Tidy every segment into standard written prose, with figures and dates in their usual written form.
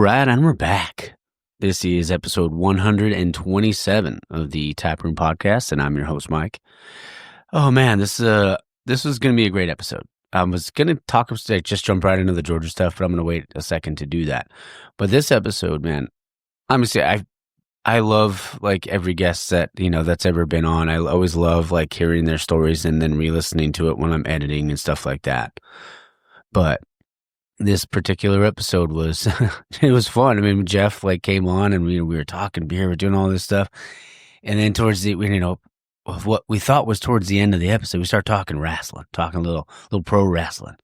right, and we're back. This is episode 127 of the Taproom Podcast, and I'm your host, Mike. Oh man, this is going to be a great episode. I was going to talk, just jump right into the Georgia stuff, but I'm going to wait a second to do that. But this episode, man, I'm going to say I love like every guest that, that's ever been on. I always love like hearing their stories and then re-listening to it when I'm editing and stuff like that. But this particular episode was, it was fun. I mean, Jeff like came on and we were talking beer, we're doing all this stuff. And then towards the, what we thought was towards the end of the episode, we started talking wrestling, talking a little pro wrestling.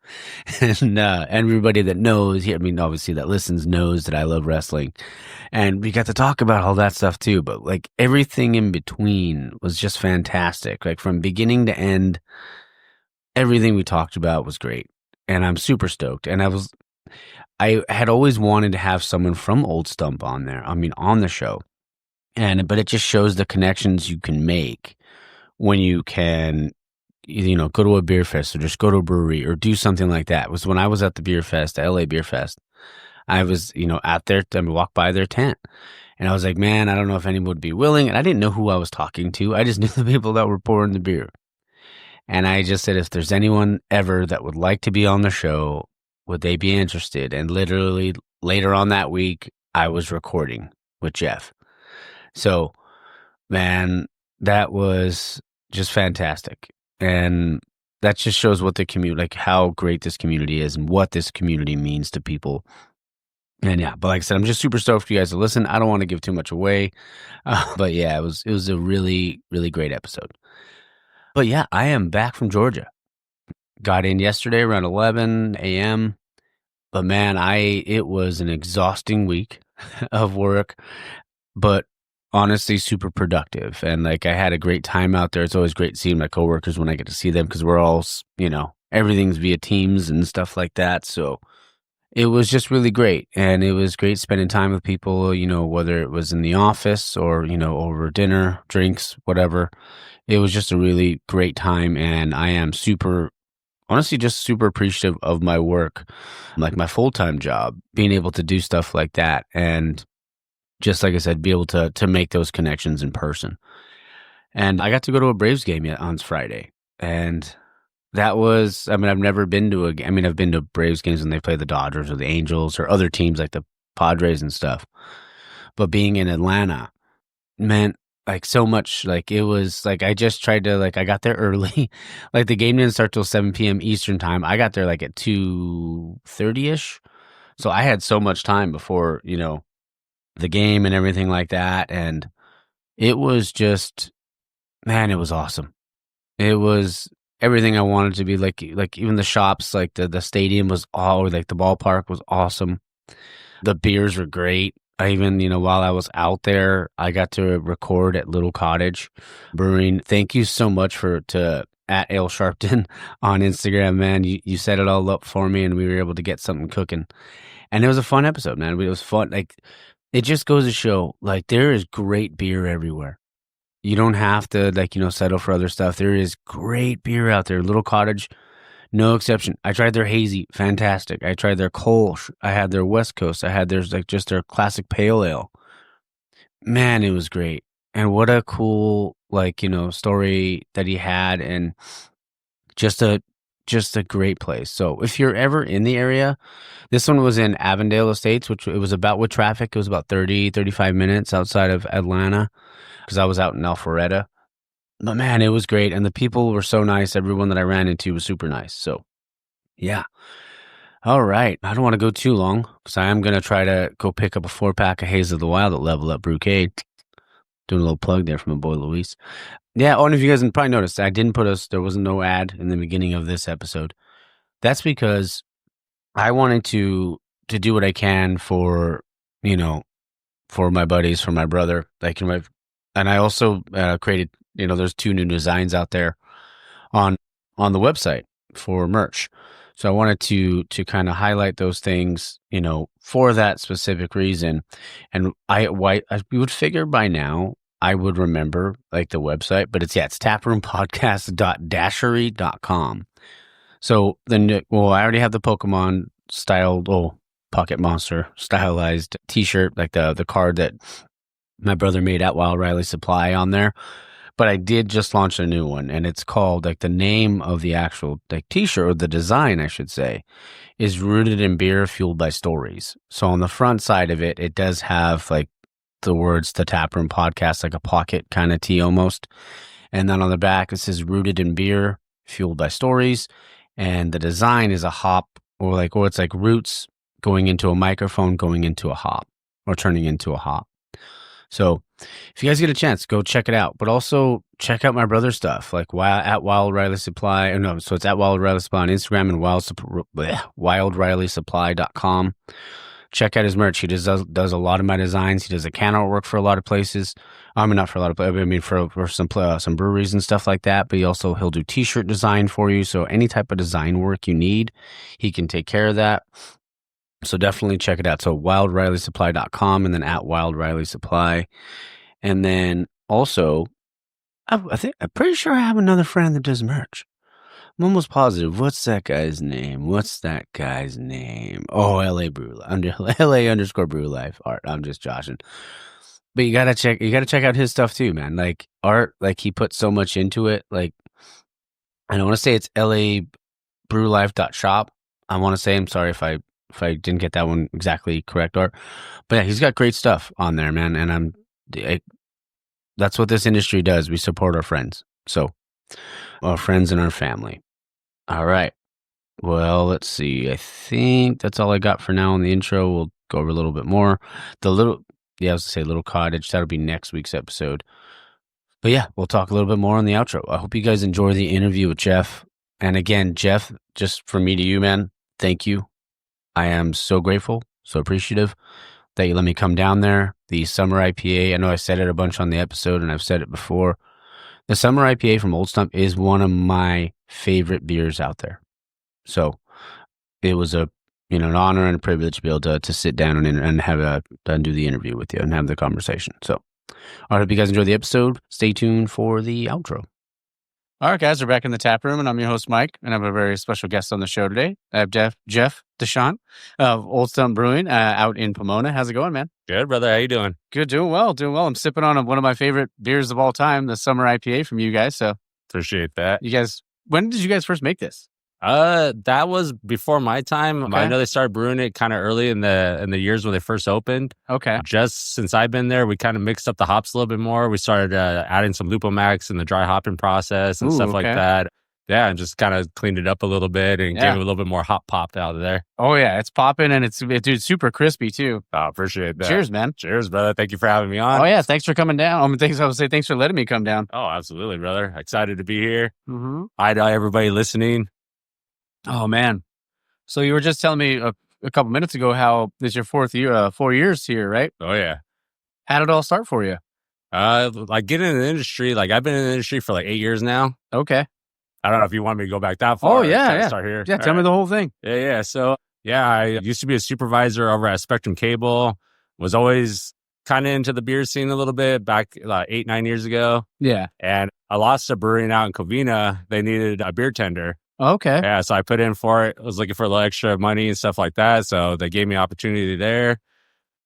And everybody that knows, obviously that listens knows that I love wrestling. And we got to talk about all that stuff too. But like everything in between was just fantastic. Like from beginning to end, everything we talked about was great. And I'm super stoked. And I had always wanted to have someone from Old Stump on there. On the show. But it just shows the connections you can make when you can, go to a beer fest or just go to a brewery or do something like that. It was when I was at the beer fest, the LA Beer Fest. I was, out there, I walked by their tent. And I was like, man, I don't know if anyone would be willing. And I didn't know who I was talking to. I just knew the people that were pouring the beer. And I just said, if there's anyone ever that would like to be on the show, would they be interested? And literally later on that week, I was recording with Jeff. So, man, that was just fantastic. And that just shows what the community, like how great this community is and what this community means to people. And yeah, but like I said, I'm just super stoked for you guys to listen. I don't want to give too much away. But yeah, it was a really, really great episode. But yeah, I am back from Georgia. Got in yesterday around 11 a.m. But man, it was an exhausting week of work, but honestly super productive. And like I had a great time out there. It's always great seeing my coworkers when I get to see them because we're all, everything's via Teams and stuff like that. So it was just really great. And it was great spending time with people, whether it was in the office or, over dinner, drinks, whatever. It was just a really great time, and I am super appreciative of my work, like my full-time job, being able to do stuff like that, and just like I said, be able to make those connections in person. And I got to go to a Braves game on Friday, and that was, I've never been to I've been to Braves games when they play the Dodgers or the Angels or other teams like the Padres and stuff, but being in Atlanta meant like so much. Like it was like I just tried to I got there early. Like the game didn't start till 7 p.m. Eastern time. I got there like at 2:30ish. So I had so much time before, the game and everything like that. And it was just, man, it was awesome. It was everything I wanted to be. Like even the shops, like the stadium was the ballpark was awesome. The beers were great. I even, while I was out there, I got to record at Little Cottage Brewing. Thank you so much to at Ale Sharpton on Instagram, man. You set it all up for me and we were able to get something cooking. And it was a fun episode, man. It was fun. Like, it just goes to show, like, there is great beer everywhere. You don't have to, settle for other stuff. There is great beer out there. Little Cottage, no exception. I tried their hazy, fantastic. I tried their Kolsch. I had their West Coast. I had just their classic pale ale. Man, it was great. And what a cool, story that he had, and just a great place. So if you're ever in the area, this one was in Avondale Estates, which it was about with traffic. It was about 35 minutes outside of Atlanta because I was out in Alpharetta. But man, it was great. And the people were so nice. Everyone that I ran into was super nice. So yeah. All right. I don't want to go too long because I am going to try to go pick up a 4-pack of Haze of the Wild at Level Up Brewcade. Doing a little plug there from my boy Luis. Yeah. Oh, and if you guys probably noticed, I didn't there was no ad in the beginning of this episode. That's because I wanted to do what I can for my buddies, for my brother. And I also created, there's 2 new designs out there on the website for merch. So I wanted to kind of highlight those things, for that specific reason. And we would figure by now I would remember the website, but it's taproompodcast.dashery.com. So then, I already have the Pokemon styled. Oh, Pocket Monster stylized t-shirt, like the card that my brother made at Wild Riley Supply on there. But I did just launch a new one, and it's called, like, the name of the actual like t-shirt, or the design, I should say, is Rooted in Beer, Fueled by Stories. So on the front side of it, it does have like the words "The Taproom Podcast," like a pocket kind of tee almost. And then on the back, it says Rooted in Beer, Fueled by Stories. And the design is a hop, or it's like roots going into a microphone, going into a hop, or turning into a hop. So if you guys get a chance, go check it out. But also check out my brother's stuff, like at Wild Riley Supply. No, so it's at Wild Riley Supply on Instagram and wildrileysupply.com. Check out his merch. He does a lot of my designs. He does a can artwork for a lot of places. I mean, not for a lot of places. I mean, for some breweries and stuff like that. But he'll do t-shirt design for you. So any type of design work you need, he can take care of that. So definitely check it out. So wildrileysupply.com, and then at Wild Riley Supply. And then also, I'm pretty sure I have another friend that does merch. I'm almost positive. What's that guy's name? Oh, LA _Brew Life Art. I'm just joshing. But you gotta check out his stuff too, man. Like art, like he put so much into it. Like, I don't want to say it's labrewlife.shop. I want to say, I'm sorry if I didn't get that one exactly correct, Art. But yeah, he's got great stuff on there, man. And that's what this industry does. We support our friends. So our friends and our family. All right. Well, let's see. I think that's all I got for now on the intro. We'll go over a little bit more. I was going to say Little Cottage. That'll be next week's episode. But yeah, we'll talk a little bit more on the outro. I hope you guys enjoy the interview with Jeff. And again, Jeff, just from me to you, man, thank you. I am so grateful, so appreciative that you let me come down there. The Summer IPA, I know I said it a bunch on the episode, and I've said it before. The Summer IPA from Old Stump is one of my favorite beers out there. So it was an honor and a privilege to be able to sit down and have do the interview with you and have the conversation. So I hope you guys enjoy the episode. Stay tuned for the outro. All right, guys, we're back in the tap room, and I'm your host, Mike, and I have a very special guest on the show today. I have Jeff Dechant of Old Stump Brewing out in Pomona. How's it going, man? Good, brother. How you doing? Good, doing well. I'm sipping on one of my favorite beers of all time, the Summer IPA from you guys. So appreciate that. You guys, when did you guys first make this? That was before my time. Okay. I know they started brewing it kind of early in the years when they first opened. Okay. Just since I've been there, we kind of mixed up the hops a little bit more. We started adding some Lupomax in the dry hopping process and stuff like that. Yeah, and just kind of cleaned it up a little bit and gave it a little bit more hop pop out of there. Oh yeah, it's popping and it's super crispy too. Oh, appreciate that. Cheers, man. Cheers, brother. Thank you for having me on. Oh yeah, thanks for coming down. Thanks for letting me come down. Oh, absolutely, brother. Excited to be here. Mm-hmm. Hi to everybody listening. Oh man, so you were just telling me a couple minutes ago how it's your 4 years here, right? Oh yeah. How did it all start for you? Like getting in the industry. Like I've been in the industry for like 8 years now. Okay. I don't know if you want me to go back that far. Oh yeah. Start here. Yeah, tell me the whole thing. Yeah. So I used to be a supervisor over at Spectrum Cable. Was always kind of into the beer scene a little bit back 8-9 years ago. Yeah. And I lost a brewing out in Covina. They needed a beer tender. Okay. Yeah, so I put in for it. I was looking for a little extra money and stuff like that. So they gave me opportunity there.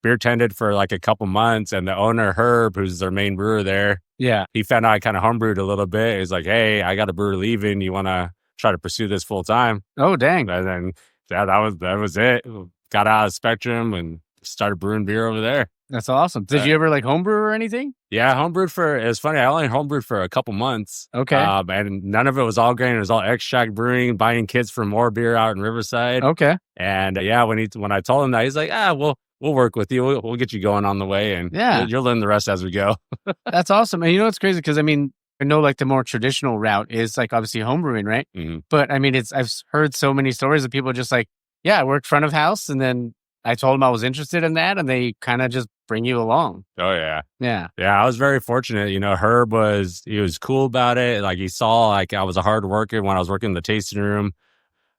Beer tended for like a couple months, and the owner, Herb, who's their main brewer there, he found out I kind of homebrewed a little bit. He's like, "Hey, I got a brewer leaving. You want to try to pursue this full time?" Oh, dang. And then that was it. Got out of Spectrum and started brewing beer over there. That's awesome. Did you ever like homebrew or anything? Yeah, homebrewed it's funny. I only homebrewed for a couple months. Okay. And none of it was all grain. It was all extract brewing, buying kits for more beer out in Riverside. Okay. And when I told him that, he's like, we'll work with you. We'll get you going on the way, and you'll learn the rest as we go. That's awesome. And you know what's crazy? Because I mean, I know like the more traditional route is like obviously homebrewing, right? Mm-hmm. But I mean, I've heard so many stories of people just like, I worked front of house, and then I told them I was interested in that, and they kind of just bring you along. Oh yeah. Yeah. Yeah. I was very fortunate. Herb was cool about it. Like he saw like I was a hard worker when I was working in the tasting room.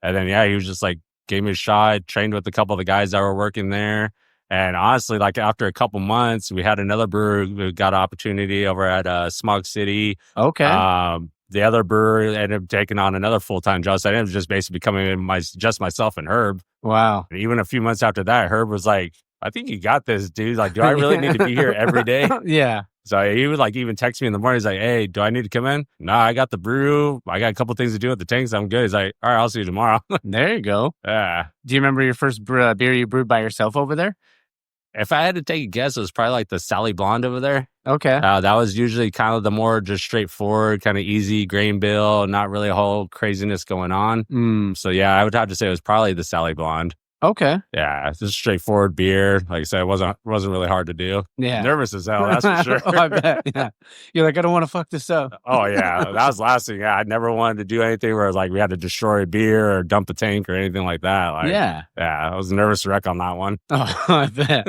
And then, he was just like, gave me a shot, trained with a couple of the guys that were working there. And honestly, like after a couple months, we had another brewer who got an opportunity over at Smog City. Okay. the other brewer ended up taking on another full-time job. So I ended up just basically becoming just myself and Herb. Wow. And even a few months after that, Herb was like, I think you got this, dude. Like, do I really need to be here every day? Yeah. So he would like even text me in the morning. He's like, hey, do I need to come in? No, I got the brew. I got a couple things to do with the tanks. I'm good. He's like, all right, I'll see you tomorrow. There you go. Yeah. Do you remember your first beer you brewed by yourself over there? If I had to take a guess, it was probably like the Sally Blonde over there. Okay. That was usually kind of the more just straightforward, kind of easy grain bill, not really a whole craziness going on. So yeah, I would have to say it was probably the Sally Blonde. Okay. Yeah, it's just straightforward beer. Like I said, it wasn't really hard to do. Yeah. Nervous as hell, that's for sure. Oh, I bet. Yeah. You're like, I don't want to fuck this up. Oh yeah, that was the last thing. Yeah, I never wanted to do anything where it was like we had to destroy a beer or dump a tank or anything like that. Like, yeah, I was a nervous wreck on that one. Oh, I bet.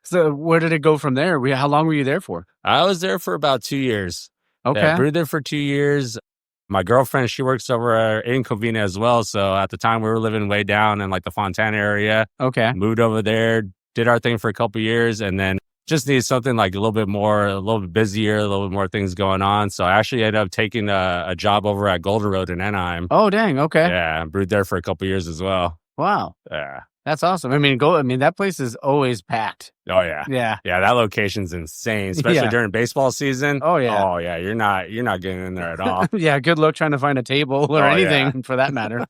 So where did it go from there? How long were you there for? I was there for about 2 years. Okay. Yeah, brewed there for 2 years. My girlfriend, she works over in Covina as well. So at the time we were living way down in like the Fontana area. Okay. Moved over there, did our thing for a couple years, and then just needed something like a little bit busier, a little bit more things going on. So I actually ended up taking a job over at Golden Road in Anaheim. Oh, dang. Okay. Yeah. I brewed there for a couple years as well. Wow. Yeah. That's awesome. I mean, that place is always packed. Oh yeah. Yeah. Yeah, that location's insane, especially during baseball season. Oh yeah. Oh yeah, you're not getting in there at all. Yeah, good luck trying to find a table or anything for that matter.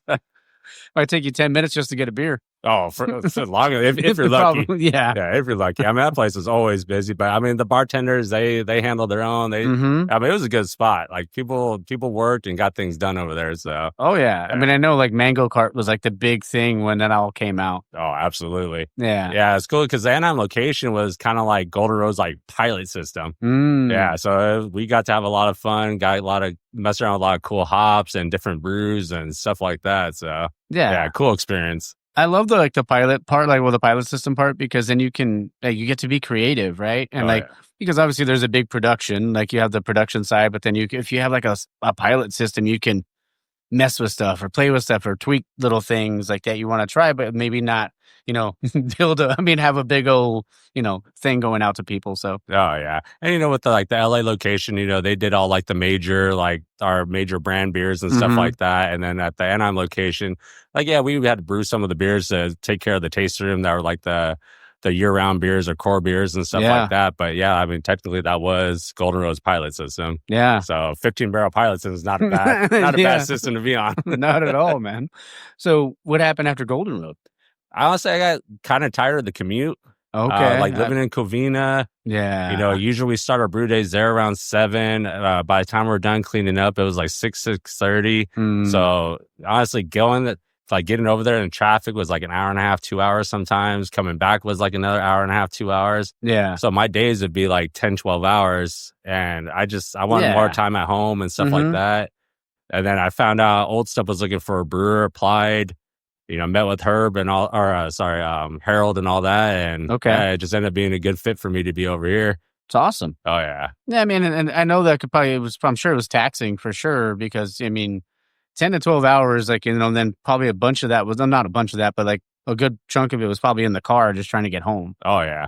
Might take you 10 minutes just to get a beer. Oh, for long if you're lucky. Yeah, if you're lucky. I mean, that place is always busy, but I mean, the bartenders they handle their own. I mean, it was a good spot. Like people worked and got things done over there. So, oh yeah. I mean, I know like Mango Cart was like the big thing when that all came out. Oh, absolutely. Yeah, yeah. It's cool because the Anaheim location was kind of like Golden Road's like pilot system. Yeah, so we got to have a lot of fun. Got messed around with a lot of cool hops and different brews and stuff like that. So yeah, cool experience. I love the pilot part, the pilot system part, because then you can you get to be creative, right? And because obviously there's a big production, like you have the production side, but then if you have like a pilot system, you can mess with stuff or play with stuff or tweak little things like that you want to try, but maybe not, have a big old, thing going out to people. So, oh yeah. And with the LA location, they did all like the major, like our major brand beers and stuff like that. And then at the Anaheim location, we had to brew some of the beers to take care of the tasting room that were like the year-round beers or core beers and stuff like that. But yeah, I mean, technically that was Golden Road's pilot system. Yeah. So 15-barrel pilot system is not a bad system to be on. Not at all, man. So what happened after Golden Road? Honestly, I got kind of tired of the commute. Okay. Living in Covina. Yeah. Usually we start our brew days there around 7. By the time we're done cleaning up, it was like 6:30. So honestly, getting over there in traffic was like an hour and a half, 2 hours sometimes. Coming back was like another hour and a half, 2 hours. Yeah. So my days would be like 10, 12 hours. And I wanted more time at home and stuff like that. And then I found out Old Stump was looking for a brewer, applied, met with Herb and Harold and all that. And it just ended up being a good fit for me to be over here. It's awesome. Oh, yeah. Yeah, I mean, and I know that I'm sure it was taxing for sure because, 10 to 12 hours, then probably a bunch of that was, not a bunch of that, but like a good chunk of it was probably in the car just trying to get home. Oh, yeah.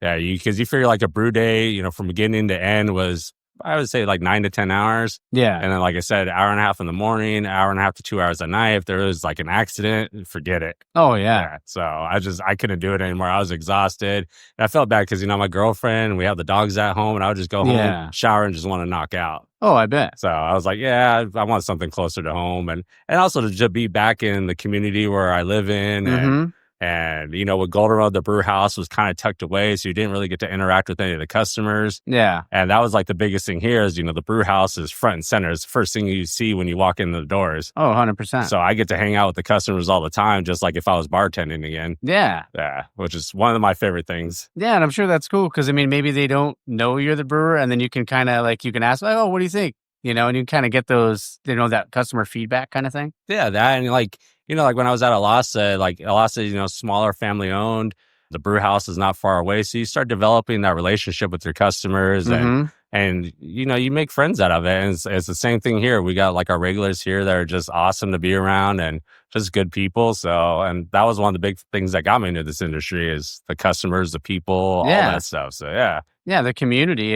Yeah, because you figure like a brew day, from beginning to end was, I would say like 9 to 10 hours. Yeah. And then, like I said, hour and a half in the morning, hour and a half to 2 hours at night. If there was like an accident, forget it. Oh, yeah. So I couldn't do it anymore. I was exhausted. And I felt bad because, my girlfriend, we have the dogs at home, and I would just go home, shower, and just want to knock out. Oh, I bet. So I was like, yeah, I want something closer to home. And also to just be back in the community where I live in. And, with Golden Road, the brew house was kind of tucked away, so you didn't really get to interact with any of the customers. Yeah. And that was like the biggest thing here is, the brew house is front and center. It's the first thing you see when you walk in the doors. Oh, 100%. So I get to hang out with the customers all the time, just like if I was bartending again. Yeah. Yeah, which is one of my favorite things. Yeah, and I'm sure that's cool because, maybe they don't know you're the brewer, and then you can kind of you can ask, oh, what do you think? And you kind of get those, that customer feedback kind of thing. Yeah, that and when I was at Alasa, smaller family owned, the brew house is not far away. So you start developing that relationship with your customers and you make friends out of it. And it's the same thing here. We got our regulars here that are just awesome to be around and just good people. So, and that was one of the big things that got me into this industry is the customers, the people, all that stuff. So, yeah. Yeah, the community.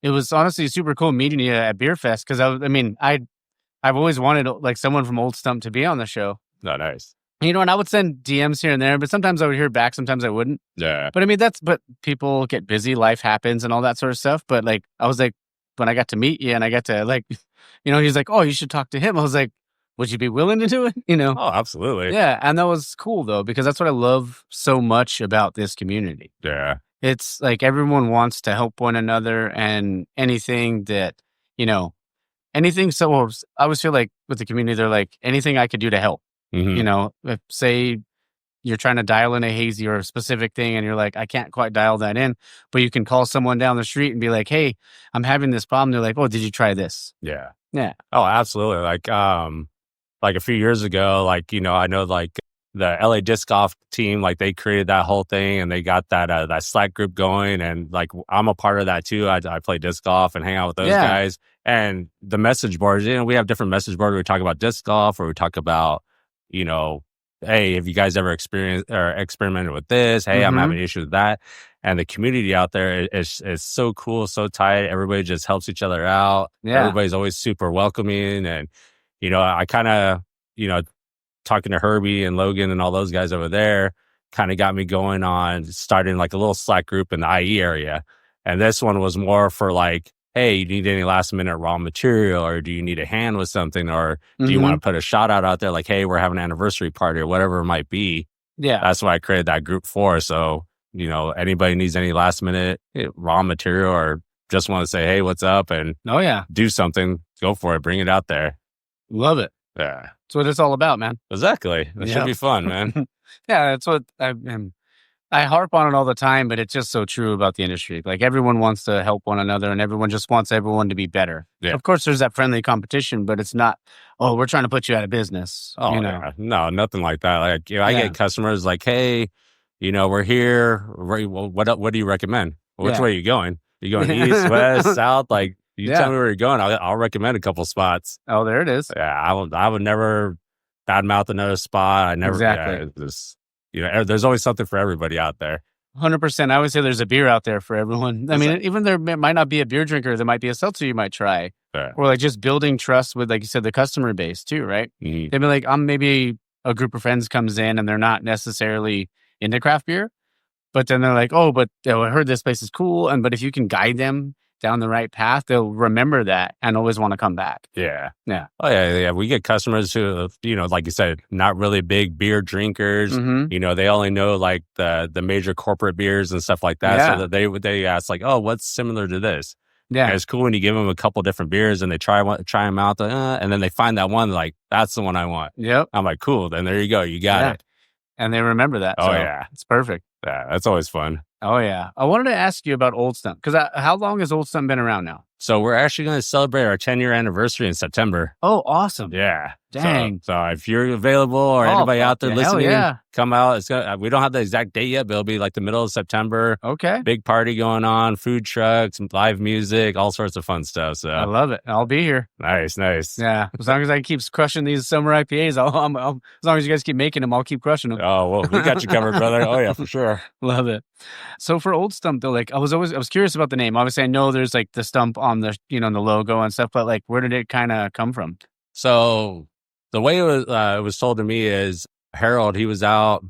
It was honestly super cool meeting you at Beer Fest because I've always wanted like someone from Old Stump to be on the show. Oh, nice. You know, and I would send DMs here and there, but sometimes I would hear back, sometimes I wouldn't. Yeah. But I mean, but people get busy, life happens and all that sort of stuff. But like, I was like, when I got to meet you and I got to like, you know, he's like, oh, you should talk to him. I was like, would you be willing to do it? You know? Oh, absolutely. Yeah. And that was cool though, because that's what I love so much about this community. Yeah. It's like everyone wants to help one another and anything that, you know, anything. So I always feel like with the community, they're like, anything I could do to help. Mm-hmm. You know, if say you're trying to dial in a hazy or a specific thing and you're like, I can't quite dial that in, but you can call someone down the street and be like, hey, I'm having this problem. They're like, oh, did you try this? Yeah. Yeah. Oh, absolutely. Like a few years ago, like, you know, I know like the LA disc golf team, like they created that whole thing and they got that Slack group going. And like, I'm a part of that too. I play disc golf and hang out with those guys and the message boards, you know, we have different message boards. We talk about disc golf or we talk about, you know, hey, have you guys ever experienced or experimented with this? Hey, I'm having an issue with that. And the community out there is so cool, so tight. Everybody just helps each other out. Yeah. Everybody's always super welcoming. And, you know, I kind of, you know, talking to Herbie and Logan and all those guys over there kind of got me going on starting like a little Slack group in the IE area. And this one was more for like, hey, you need any last minute raw material or do you need a hand with something or do you want to put a shout out there like, hey, we're having an anniversary party or whatever it might be. Yeah. That's why I created that group for. So, you know, anybody needs any last minute raw material or just want to say, hey, what's up? And do something, go for it. Bring it out there. Love it. Yeah. That's what it's all about, man. Exactly. It should be fun, man. Yeah. That's what I harp on it all the time, but it's just so true about the industry. Like everyone wants to help one another and everyone just wants everyone to be better. Yeah. Of course, there's that friendly competition, but it's not, oh, we're trying to put you out of business. Oh, you know? Yeah. No, nothing like that. Like, you know, I get customers like, hey, you know, we're here. What do you recommend? Which way are you going? You going east, west, south? Like, you tell me where you're going. I'll recommend a couple spots. Oh, there it is. Yeah, I would never badmouth another spot. I never. Exactly. You know, there's always something for everybody out there. 100%. I always say there's a beer out there for everyone. I mean, even there might not be a beer drinker. There might be a seltzer you might try. Yeah. Or like just building trust with, like you said, the customer base too, right? Mm-hmm. They'd be like, maybe a group of friends comes in and they're not necessarily into craft beer, but then they're like, oh, but I heard this place is cool. But if you can guide them down the right path, they'll remember that and always want to come back. Yeah. Yeah. Oh, yeah. We get customers who, you know, like you said, not really big beer drinkers. You know, they only know like the major corporate beers and stuff like that. Yeah. So that they ask like, oh, what's similar to this? Yeah. And it's cool when you give them a couple different beers and they try them out, and then they find that one, like, that's the one I want. Yep. I'm like, cool. Then there you go. You got it. And they remember that. Oh, yeah. It's perfect. Yeah. That's always fun. Oh, yeah. I wanted to ask you about Old Stump, because how long has Old Stump been around now? So we're actually going to celebrate our 10-year anniversary in September. Oh, awesome. Yeah. Dang. So if you're available or anybody out there listening, come out. We don't have the exact date yet, but it'll be like the middle of September. Okay. Big party going on, food trucks, live music, all sorts of fun stuff. So I love it. I'll be here. Nice. Yeah. As long as I keep crushing these summer IPAs, as long as you guys keep making them, I'll keep crushing them. Oh, well, we got you covered, brother. Oh, yeah, for sure. Love it. So for Old Stump, though, like I was curious about the name. Obviously, I know there's like the stump on the, you know, the logo and stuff, but like, where did it kind of come from? So the way it was told to me is Harold, he was out,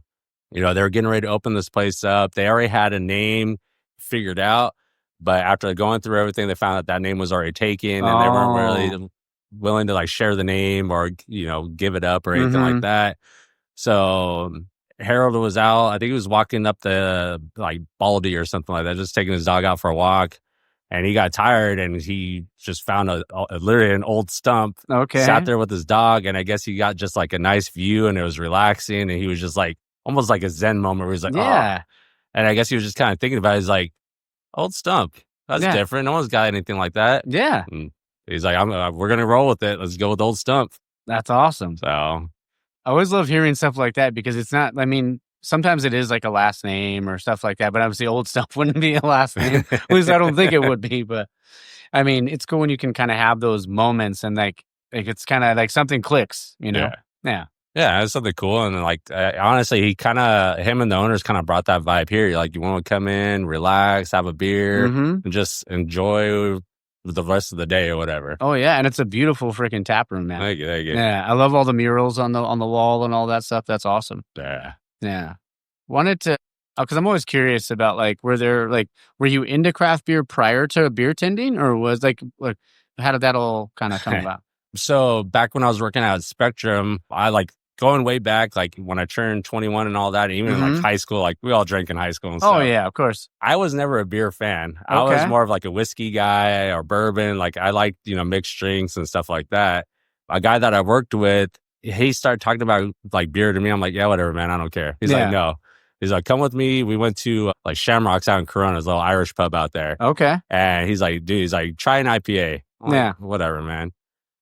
you know, they were getting ready to open this place up. They already had a name figured out, but after going through everything, they found that name was already taken and they weren't really willing to like share the name or, you know, give it up or anything like that. So Harold was out. I think he was walking up the like Baldy or something like that, just taking his dog out for a walk. And he got tired and he just found literally an old stump. Okay. Sat there with his dog. And I guess he got just like a nice view and it was relaxing. And he was just like, almost like a Zen moment where he's like, oh. And I guess he was just kind of thinking about it. He's like, Old Stump. That's different. No one's got anything like that. Yeah. And he's like, we're going to roll with it. Let's go with Old Stump. That's awesome. So I always love hearing stuff like that because it's not, I mean, sometimes it is like a last name or stuff like that, but obviously Old Stump wouldn't be a last name. At least I don't think it would be, but I mean, it's cool when you can kind of have those moments and like it's kind of like something clicks, you know? Yeah. Yeah, it's something cool. And like, honestly, him and the owners kind of brought that vibe here. Like, you want to come in, relax, have a beer, and just enjoy the rest of the day or whatever. Oh yeah, and it's a beautiful freaking tap room, man. Thank you. Yeah, I love all the murals on the wall and all that stuff. That's awesome. Yeah. Wanted to, because I'm always curious about like, were you into craft beer prior to beer tending, or was like how did that all kind of come about? So back when I was working at Spectrum, I like going way back, like when I turned 21 and all that, even in like high school, like we all drank in high school and stuff. Oh yeah, of course. I was never a beer fan. I was more of like a whiskey guy or bourbon. Like I liked, mixed drinks and stuff like that. A guy that I worked with, he started talking about like beer to me. I'm like, yeah, whatever, man. I don't care. He's like, no. He's like, come with me. We went to like Shamrock's out in Corona's little Irish pub out there. Okay. And he's like, try an IPA. I'm like, whatever, man.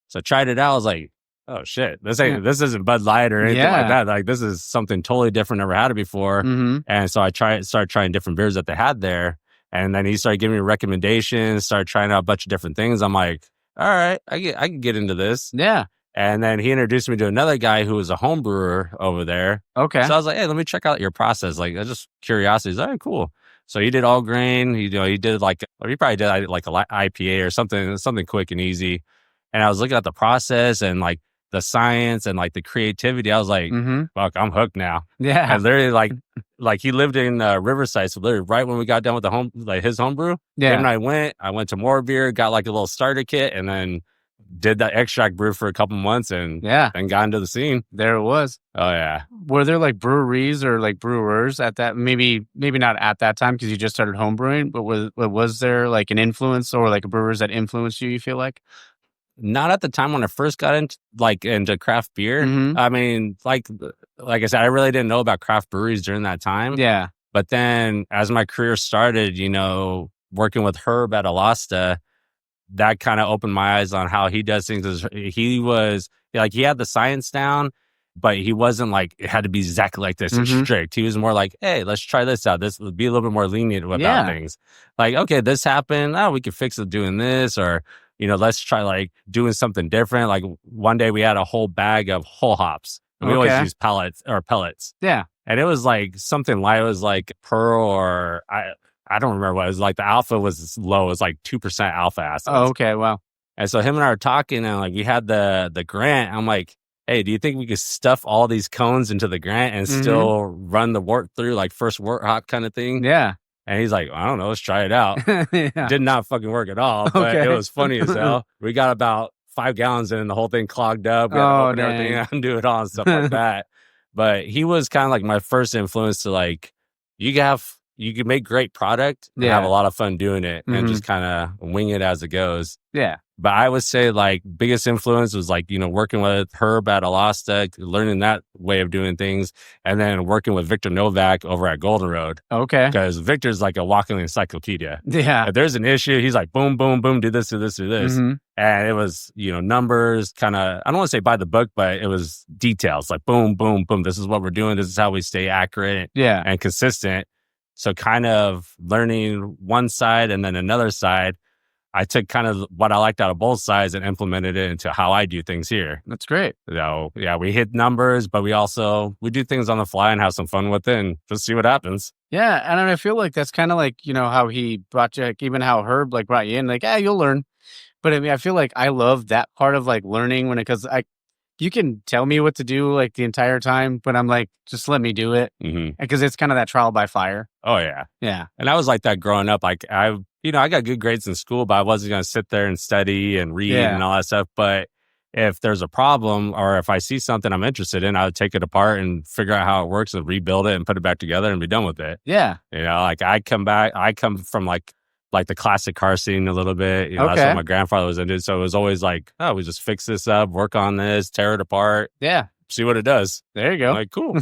So I tried it out. I was like, oh shit, this isn't Bud Light or anything like that. Like this is something totally different. Never had it before. And so I started trying different beers that they had there. And then he started giving me recommendations, started trying out a bunch of different things. I'm like, all right, I can get into this. Yeah. And then he introduced me to another guy who was a home brewer over there. Okay. So I was like, hey, let me check out your process. Like, just curiosity. He's like, all right, cool. So he did all grain. He did like, or he probably did like a IPA or something quick and easy. And I was looking at the process and like the science and like the creativity. I was like, fuck, I'm hooked now. Yeah. And literally like he lived in Riverside. So literally right when we got done with his homebrew, him and I went to more beer, got like a little starter kit, and then did that extract brew for a couple months and got into the scene. There it was. Oh yeah. Were there like breweries or like brewers at that, maybe not at that time because you just started home brewing, but was there like an influence or like brewers that influenced you feel like? Not at the time when I first got into craft beer. I mean, like I said, I really didn't know about craft breweries during that time. Yeah. But then as my career started, working with Herb at Alasta, that kind of opened my eyes on how he does things. He was like, he had the science down, but he wasn't like, it had to be exactly like this and strict. He was more like, hey, let's try this out. This would be a little bit more lenient about things. Like, okay, this happened. Oh, we could fix it doing this, or let's try like doing something different. Like one day we had a whole bag of whole hops. And we always use pellets. Yeah. And it was like something light. It was like Pearl or I don't remember what it was. Like the alpha was low. It was like 2% alpha acids. Oh, okay. Wow. And so him and I were talking and like we had the grant. I'm like, hey, do you think we could stuff all these cones into the grant and still run the wort through like first wort hop kind of thing? Yeah. And he's like, I don't know, let's try it out. Did not fucking work at all, but it was funny as hell. We got about 5 gallons in and the whole thing clogged up. We had to open everything out and do it all and stuff like that. But he was kind of like my first influence to like, you can make great product and have a lot of fun doing it and just kind of wing it as it goes. Yeah. But I would say like biggest influence was like, working with Herb at Alasta, learning that way of doing things. And then working with Victor Novak over at Golden Road. Okay. Because Victor's like a walking encyclopedia. Yeah. If there's an issue, he's like, boom, boom, boom, do this, do this, do this. And it was, numbers kind of, I don't want to say by the book, but it was details like boom, boom, boom. This is what we're doing. This is how we stay accurate and consistent. So kind of learning one side and then another side, I took kind of what I liked out of both sides and implemented it into how I do things here. That's great. So yeah, we hit numbers, but we do things on the fly and have some fun with it and just see what happens. Yeah. And I feel like that's kind of like, how he brought you, like, even how Herb like brought you in, like, you'll learn. But I mean, I feel like I love that part of like learning because you can tell me what to do like the entire time, but I'm like, just let me do it. Because it's kind of that trial by fire. Oh yeah. Yeah. And I was like that growing up. Like I got good grades in school, but I wasn't going to sit there and study and read and all that stuff. But if there's a problem or if I see something I'm interested in, I would take it apart and figure out how it works and rebuild it and put it back together and be done with it. Yeah. Like I come from like the classic car scene a little bit. That's what my grandfather was into. So it was always like, oh, we just fix this up, work on this, tear it apart. Yeah. See what it does. There you go. Like, cool.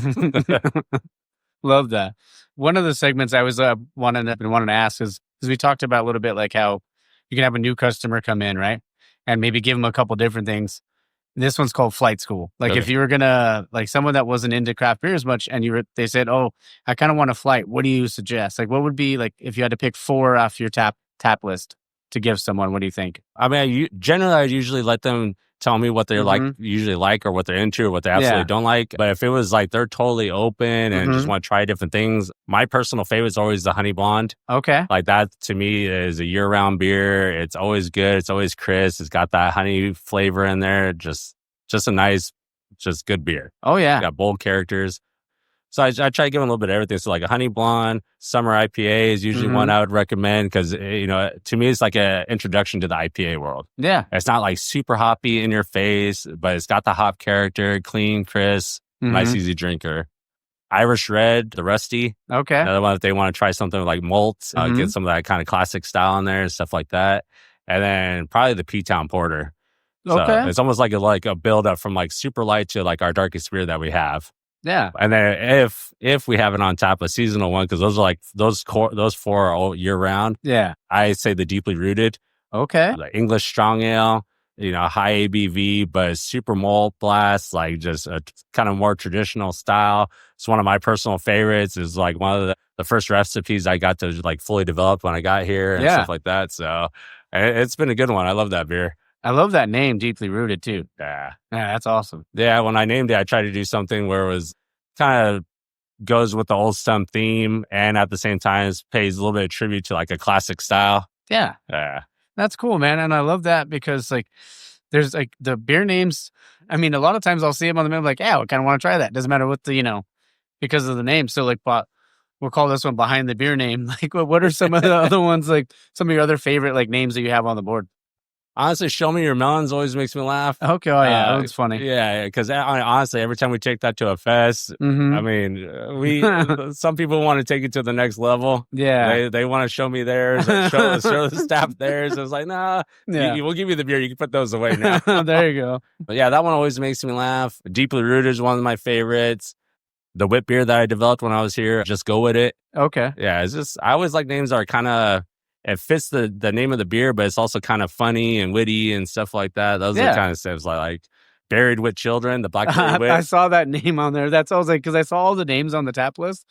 Love that. One of the segments I was wanting to ask is, because we talked about a little bit like how you can have a new customer come in, right? And maybe give them a couple different things. This one's called flight school. Like if you were gonna, like someone that wasn't into craft beer as much and they said, oh, I kind of want a flight. What do you suggest? Like what would be like, if you had to pick 4 off your tap list to give someone, what do you think? I mean, I usually let them tell me what they're like, usually like, or what they're into, or what they absolutely don't like. But if it was like they're totally open and just want to try different things, my personal favorite is always the honey blonde. Okay. Like that to me is a year-round beer. It's always good. It's always crisp. It's got that honey flavor in there. Just a nice, just good beer. Oh yeah. It's got bold characters. So I try to give them a little bit of everything. So like a honey blonde, summer IPA is usually one I would recommend because, to me, it's like an introduction to the IPA world. Yeah. It's not like super hoppy in your face, but it's got the hop character, clean, crisp, nice, easy drinker. Irish Red, the Rusty. Okay. Another one if they want to try something like malt, get some of that kind of classic style in there and stuff like that. And then probably the P-Town Porter. So it's almost like a build up from like super light to like our darkest beer that we have. Yeah. And then if we have it on tap, a seasonal one, because those are like those four are all year round. Yeah. I say the Deeply Rooted. Okay. The English Strong Ale, high ABV, but super malt blast, like just a kind of more traditional style. It's one of my personal favorites. It's like one of the first recipes I got to like fully develop when I got here and stuff like that. So it's been a good one. I love that beer. I love that name, Deeply Rooted, too. Yeah. Yeah, that's awesome. Yeah, when I named it, I tried to do something where it was kind of goes with the Old Stump theme and at the same time pays a little bit of tribute to like a classic style. Yeah. Yeah. That's cool, man. And I love that because like there's like the beer names. I mean, a lot of times I'll see them on the menu like, yeah, I kind of want to try that. Doesn't matter what because of the name. So like, we'll call this one Behind the Beer name. Like, what are some of the other ones, like some of your other favorite like names that you have on the board? Honestly, Show Me Your Melons always makes me laugh. Okay, oh yeah, that was funny. Yeah, because honestly, every time we take that to a fest, I mean, some people want to take it to the next level. Yeah, they want to show me theirs, and show the staff theirs. It's like, nah, we'll give you the beer. You can put those away now. There you go. But yeah, that one always makes me laugh. Deeply Rooted is one of my favorites. The whip beer that I developed when I was here, Just Go With It. Okay. Yeah, it's just I always like names that are kind of. It fits the name of the beer, but it's also kind of funny and witty and stuff like that. Those are the kind of stuff like Buried with Children, the Blackberry Wit. I saw that name on there. That's I was like, because I saw all the names on the tap list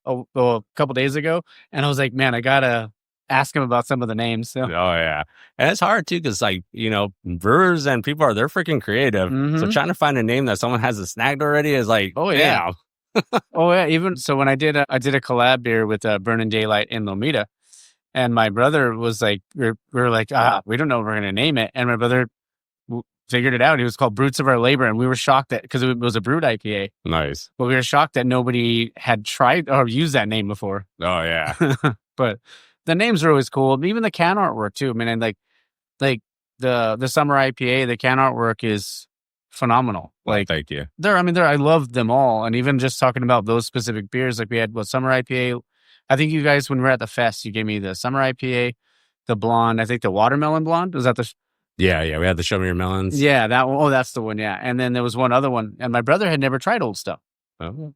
a couple days ago, and I was like, man, I gotta ask him about some of the names. So. Oh yeah, and it's hard too because like brewers and people they're freaking creative. So trying to find a name that someone has it snagged already is like, oh yeah, oh yeah. Even so, when I did a collab beer with Burning Daylight in Lomita. And my brother was like, we were like, we don't know what we're going to name it. And my brother figured it out. It was called Brutes of Our Labor. And we were shocked that, because it was a brewed IPA. Nice. But we were shocked that nobody had tried or used that name before. Oh, yeah. But the names are always cool. Even the can artwork, too. I mean, and like the Summer IPA, the can artwork is phenomenal. Like, thank you. I love them all. And even just talking about those specific beers, like we had Summer IPA. I think you guys, when we were at the fest, you gave me the Summer IPA, the blonde, I think the watermelon blonde. Was that the... Yeah, we had the Show Me Your Melons. Yeah, that one. Oh, that's the one, yeah. And then there was one other one, and my brother had never tried Old Stuff. Oh.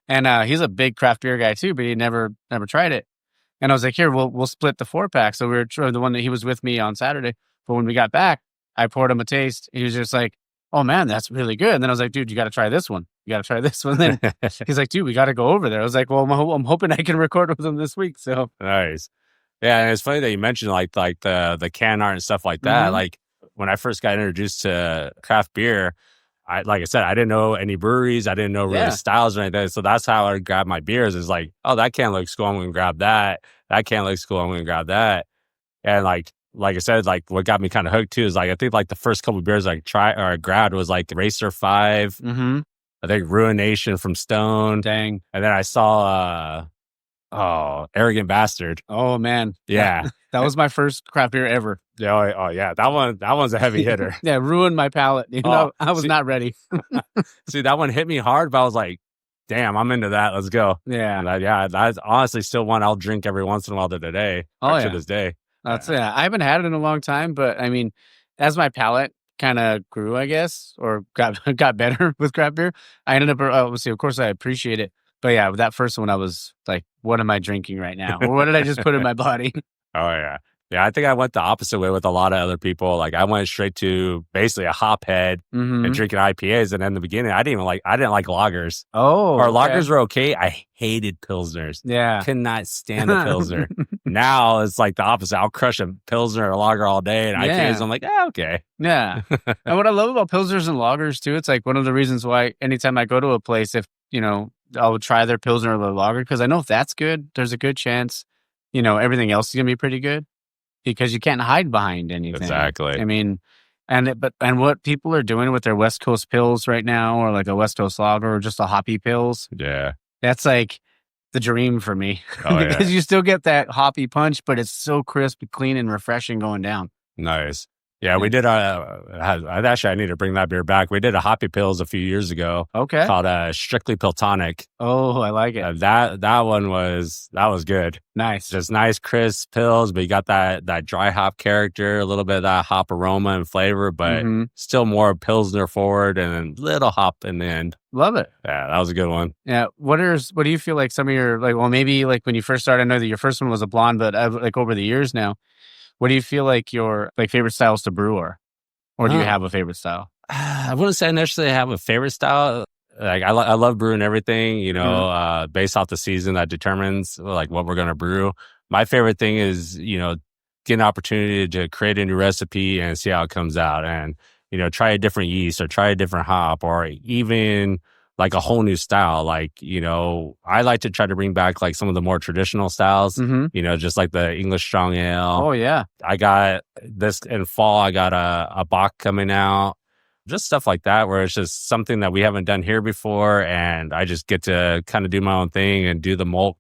And he's a big craft beer guy, too, but he never tried it. And I was like, here, we'll split the 4-pack. So we were the one that he was with me on Saturday. But when we got back, I poured him a taste. He was just like, oh, man, that's really good. And then I was like, dude, you got to try this one. You got to try this one. Then he's like, dude, we got to go over there. I was like, well, I'm hoping I can record with him this week. So nice. Yeah. And it's funny that you mentioned like the can art and stuff like that. Like when I first got introduced to craft beer, like I said, I didn't know any breweries. I didn't know really styles or anything. So that's how I grabbed my beers. Is like, oh, that can looks cool. I'm going to grab that. That can looks cool. I'm going to grab that. And like I said, like what got me kind of hooked too is like, I think like the first couple of beers I grabbed was like Racer 5. I think Ruination from Stone. Dang. And then I saw, Arrogant Bastard. Oh, man. Yeah. That was my first craft beer ever. Oh, yeah. That one's a heavy hitter. Yeah, ruined my palate. I was not ready. See, that one hit me hard, but I was like, damn, I'm into that. Let's go. Yeah. And that's honestly still one I'll drink every once in a while to today. To this day. I haven't had it in a long time, but I mean, as my palate kind of grew, I guess, or got better with craft beer, I ended up, obviously, of course, I appreciate it. But yeah, with that first one, I was like, what am I drinking right now? Or what did I just put in my body? Oh, yeah. Yeah, I think I went the opposite way with a lot of other people. Like I went straight to basically a hop head and drinking IPAs. And in the beginning, I didn't like lagers. Oh, or lagers were okay. I hated pilsners. Yeah. Could not stand a pilsner. Now it's like the opposite. I'll crush a pilsner or a lager all day. And IPAs, I'm like, okay. Yeah. And what I love about pilsners and lagers too, it's like one of the reasons why anytime I go to a place, if, I'll try their pilsner or their lager, because I know if that's good, there's a good chance, everything else is going to be pretty good. Because you can't hide behind anything. Exactly. I mean, and what people are doing with their West Coast pills right now, or like a West Coast lager, or just a hoppy pills. Yeah, that's like the dream for me. Oh, because you still get that hoppy punch, but it's so crisp, clean, and refreshing going down. Nice. Yeah, we did. Actually, I need to bring that beer back. We did a hoppy pills a few years ago. Okay. Called Strictly Piltonic. Oh, I like it. That one was good. Nice. Just nice, crisp pills, but you got that dry hop character, a little bit of that hop aroma and flavor, but still more Pilsner forward and a little hop in the end. Love it. Yeah, that was a good one. Yeah. What do you feel like some of your, like, well, maybe like when you first started, I know that your first one was a blonde, but like over the years now, what do you feel like your favorite styles to brew are? Or do you have a favorite style? I wouldn't say I necessarily have a favorite style. Like I love brewing everything, based off the season that determines like what we're going to brew. My favorite thing is, get an opportunity to create a new recipe and see how it comes out, and, try a different yeast or try a different hop, or even like a whole new style. Like, I like to try to bring back like some of the more traditional styles, just like the English strong ale. Oh yeah. I got this in fall. I got a Bach coming out, just stuff like that, where it's just something that we haven't done here before. And I just get to kind of do my own thing and do the malt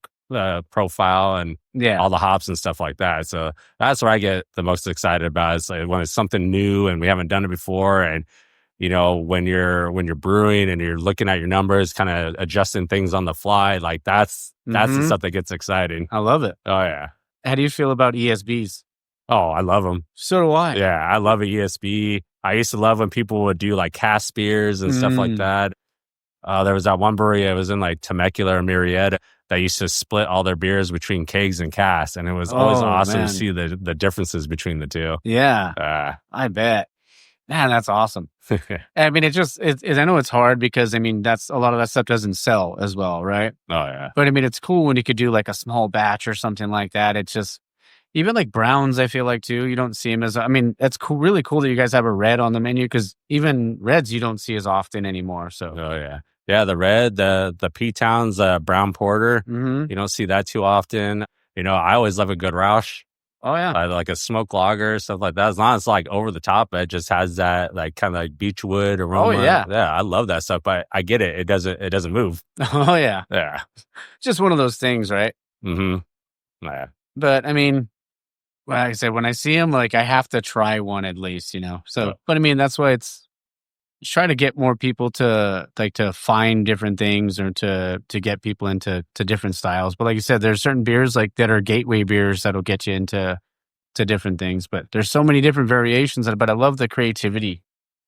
profile and all the hops and stuff like that. So that's where I get the most excited about. It's like when it's something new and we haven't done it before. And, when you're brewing and you're looking at your numbers, kind of adjusting things on the fly, like that's the stuff that gets exciting. I love it. Oh yeah. How do you feel about ESBs? Oh, I love them. So do I. Yeah, I love an ESB. I used to love when people would do like cast beers and stuff like that. There was that one brewery, it was in like Temecula or Murrieta, that used to split all their beers between kegs and casks. And it was always awesome to see the differences between the two. Yeah. I bet. Man, that's awesome. I mean, I know it's hard because, I mean, that's a lot of that stuff doesn't sell as well, right? Oh, yeah. But I mean, it's cool when you could do like a small batch or something like that. It's just, even like browns, I feel like too, you don't see them as, I mean, it's cool, really cool that you guys have a red on the menu, because even reds you don't see as often anymore. So, oh, yeah. Yeah, the red, the P-Town's brown porter, you don't see that too often. I always love a good Roush. Oh yeah, like a smoked lager, stuff like that. As long as it's like over the top, it just has that like kind of like beechwood aroma. Oh yeah, I love that stuff. But I get it; it doesn't move. Oh yeah, yeah. Just one of those things, right? Yeah. But I mean, like I said, when I see them, like I have to try one at least, So, but I mean, that's why it's try to get more people to find different things, or to get people into different styles. But like you said, there's certain beers like that are gateway beers that'll get you into different things. But there's so many different variations. But I love the creativity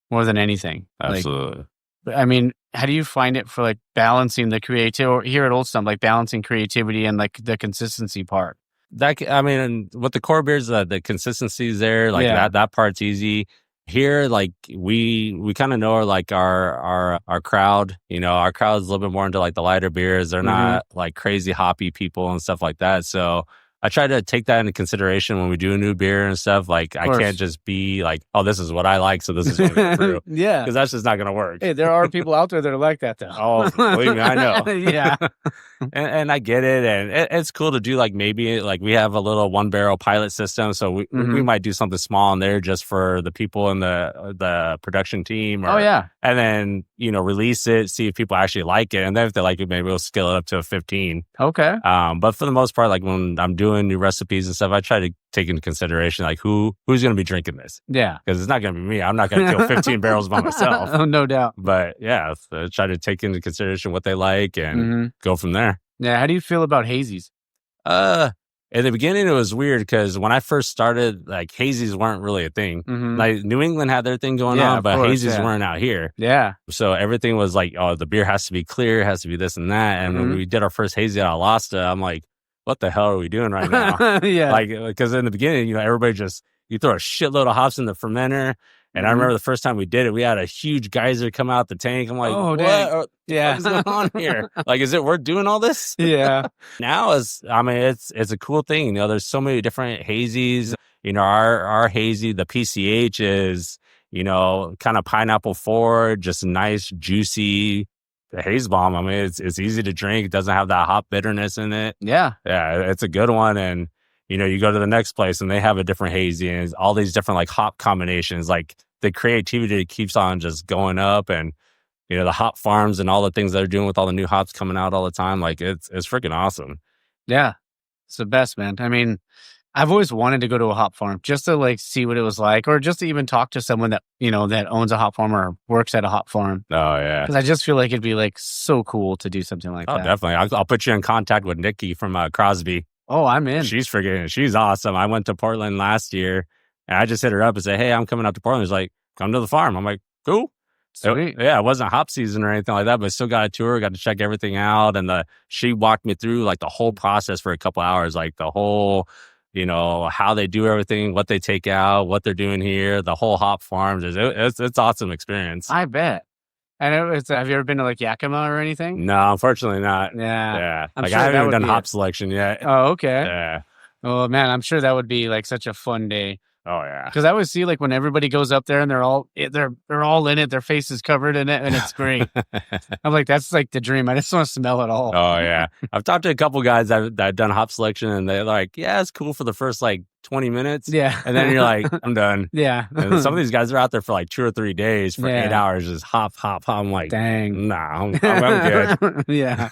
more than anything. Absolutely. Like, I mean, how do you find it for like balancing the creativity here at Old Stump, like balancing creativity and like the consistency part? I mean, with the core beers, the consistency is there. Like that part's easy. Here, like we kind of know like our crowd. Our crowd is a little bit more into like the lighter beers. They're not like crazy hoppy people and stuff like that. So I try to take that into consideration when we do a new beer and stuff. Like I can't just be like, oh, this is what I like, so this is what I'm brew. Yeah, because that's just not going to work. Hey, there are people out there that are like that though. Oh, believe me, I know. Yeah. And I get it, and it's cool to do like maybe like we have a little 1-barrel pilot system, so we might do something small in there just for the people in the production team. And then release it, see if people actually like it, and then if they like it, maybe we'll scale it up to a 15. Okay. But for the most part, like when I'm doing new recipes and stuff, I try to take into consideration like who's going to be drinking this. Yeah, because it's not going to be me. I'm not going to kill 15 barrels by myself. Oh, no doubt. But yeah, so try to take into consideration what they like and go from there. Yeah. How do you feel about hazies? In the beginning, it was weird because when I first started, like hazies weren't really a thing. Like New England had their thing going on, but hazies weren't out here. Yeah. So everything was like, oh, the beer has to be clear, it has to be this and that. And when we did our first hazy out of Lasta, I'm like, what the hell are we doing right now? Yeah. Like, because in the beginning, you know, everybody just, you throw a shitload of hops in the fermenter. And I remember the first time we did it, we had a huge geyser come out the tank. I'm like, what is going on here? Like, is it worth doing all this? Yeah. Now it's a cool thing. You know, there's so many different hazies. You know, our hazy, the PCH is, you know, kind of pineapple forward, just nice, juicy haze bomb. I mean, it's easy to drink. It doesn't have that hop bitterness in it. Yeah. Yeah, it's a good one. And, you know, you go to the next place and they have a different hazy and all these different like hop combinations. Like the creativity keeps on just going up, and, you know, the hop farms and all the things they're doing with all the new hops coming out all the time. Like it's freaking awesome. Yeah. It's the best, man. I mean, I've always wanted to go to a hop farm just to like see what it was like, or just to even talk to someone that, you know, that owns a hop farm or works at a hop farm. Oh yeah. Because I just feel like it'd be like so cool to do something like that. Oh, definitely. I'll put you in contact with Nikki from Crosby. Oh, I'm in. She's awesome. I went to Portland last year and I just hit her up and said, hey, I'm coming out to Portland. She's like, come to the farm. I'm like, cool. Sweet. It wasn't hop season or anything like that, but still got a tour, got to check everything out. And she walked me through like the whole process for a couple hours, like the whole, you know, how they do everything, what they take out, what they're doing here, the whole hop farms. It's awesome experience. I bet. And have you ever been to like Yakima or anything? No, unfortunately not. Yeah. Yeah. I'm like sure I haven't even done be hop selection yet. Oh, okay. Yeah. Oh man, I'm sure that would be like such a fun day. Oh yeah. Because I always see like when everybody goes up there and they're all in it, their face is covered in it, and it's great. I'm like, that's like the dream. I just want to smell it all. Oh yeah. I've talked to a couple guys that have done hop selection, and they're like, yeah, it's cool for the first like 20 minutes. Yeah. And then you're like, I'm done. Yeah. And some of these guys are out there for like 2 or 3 days for 8 hours, just hop. I'm like, dang. Nah, I'm good. Yeah.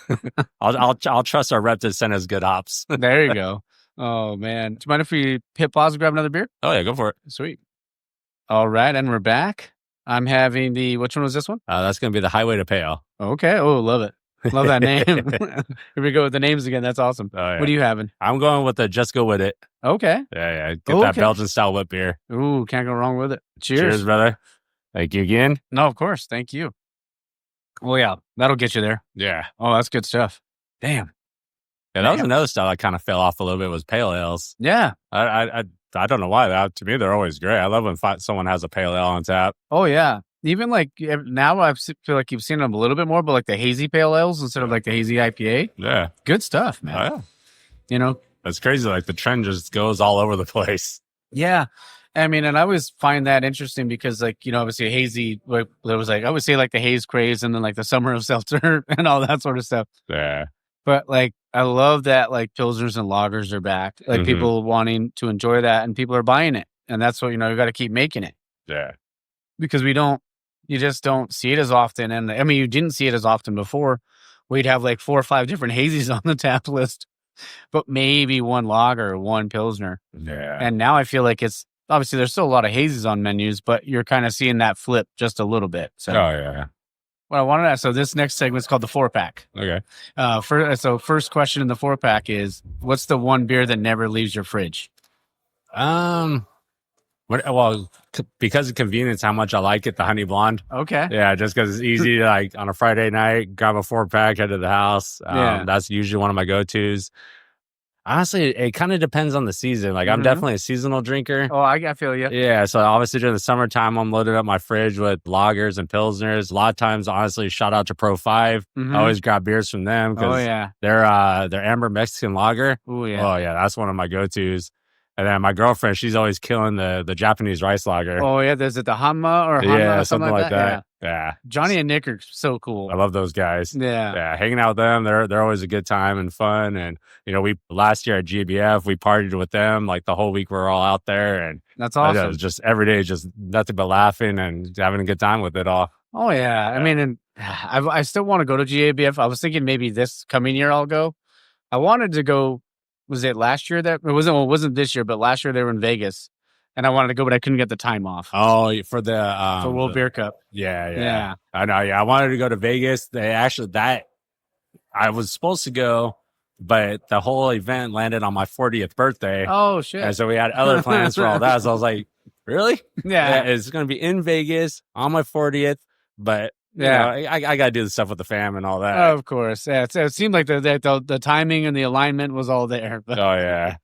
I'll trust our rep to send us good hops. There you go. Oh man. Do you mind if we hit pause and grab another beer? Oh yeah, go for it. Sweet. All right, and we're back. I'm having which one was this one? That's gonna be the Highway to Pale. Okay. Oh, love it. Love that name. Here we go with the names again. That's awesome. Oh, yeah. What are you having? I'm going with the Just Go With It. Okay. Yeah. Get that Belgian style whip beer. Ooh, can't go wrong with it. Cheers, brother. Thank you again. No, of course. Thank you. Well, yeah, that'll get you there. Yeah. Oh, that's good stuff. Damn. Yeah, that was another style that kind of fell off a little bit, was pale ales. Yeah. I don't know why. To me, they're always great. I love when someone has a pale ale on tap. Oh, yeah. Even like now I feel like you've seen them a little bit more, but like the hazy pale ales instead of like the hazy IPA. Yeah. Good stuff, man. Oh, yeah. You know? That's crazy. Like the trend just goes all over the place. Yeah. I mean, and I always find that interesting because like, you know, obviously hazy, there was like, I would say like the haze craze and then like the summer of seltzer and all that sort of stuff. Yeah. But like, I love that like pilsners and lagers are back. Like people wanting to enjoy that and people are buying it. And that's what, you know, you got to keep making it. Yeah. Because you just don't see it as often. And I mean, you didn't see it as often before. We'd have like 4 or 5 different hazies on the tap list, but maybe one lager or one pilsner. Yeah. And now I feel like it's obviously there's still a lot of hazies on menus, but you're kind of seeing that flip just a little bit. So, oh yeah. What I wanted to ask, so this next segment is called the 4-pack. Okay. So first question in the 4-pack is, what's the one beer that never leaves your fridge? Because of convenience, how much I like it, the honey blonde. Okay. Yeah, just because it's easy to like on a Friday night, grab a 4-pack, head to the house. That's usually one of my go-tos. Honestly, it kind of depends on the season. Like I'm definitely a seasonal drinker. Oh, I feel you. Yeah, so obviously during the summertime, I'm loading up my fridge with lagers and pilsners. A lot of times, honestly, shout out to Pro 5. I always grab beers from them because they're amber Mexican lager. Oh yeah, that's one of my go-tos. And then my girlfriend, she's always killing the Japanese rice lager. Oh yeah, there's the Hanma or Hanma or something like that. Yeah. Johnny and Nick are so cool. I love those guys. Yeah. Hanging out with them, they're always a good time and fun. And you know, last year at GBF, we partied with them like the whole week. We were all out there, and that's awesome. It was just every day, just nothing but laughing and having a good time with it all. Oh yeah. I mean, and I still want to go to GABF. I was thinking maybe this coming year I'll go. I wanted to go. Was it last year that it wasn't this year, but last year they were in Vegas, and I wanted to go, but I couldn't get the time off. Oh, for the for World Beer Cup. Yeah. I know. Yeah, I wanted to go to Vegas. I was supposed to go, but the whole event landed on my 40th birthday. Oh shit! And so we had other plans for all that. So I was like, really? Yeah. It's going to be in Vegas on my 40th, but I got to do the stuff with the fam and all that. Oh, of course. Yeah. It seemed like the timing and the alignment was all there. But. Oh, yeah.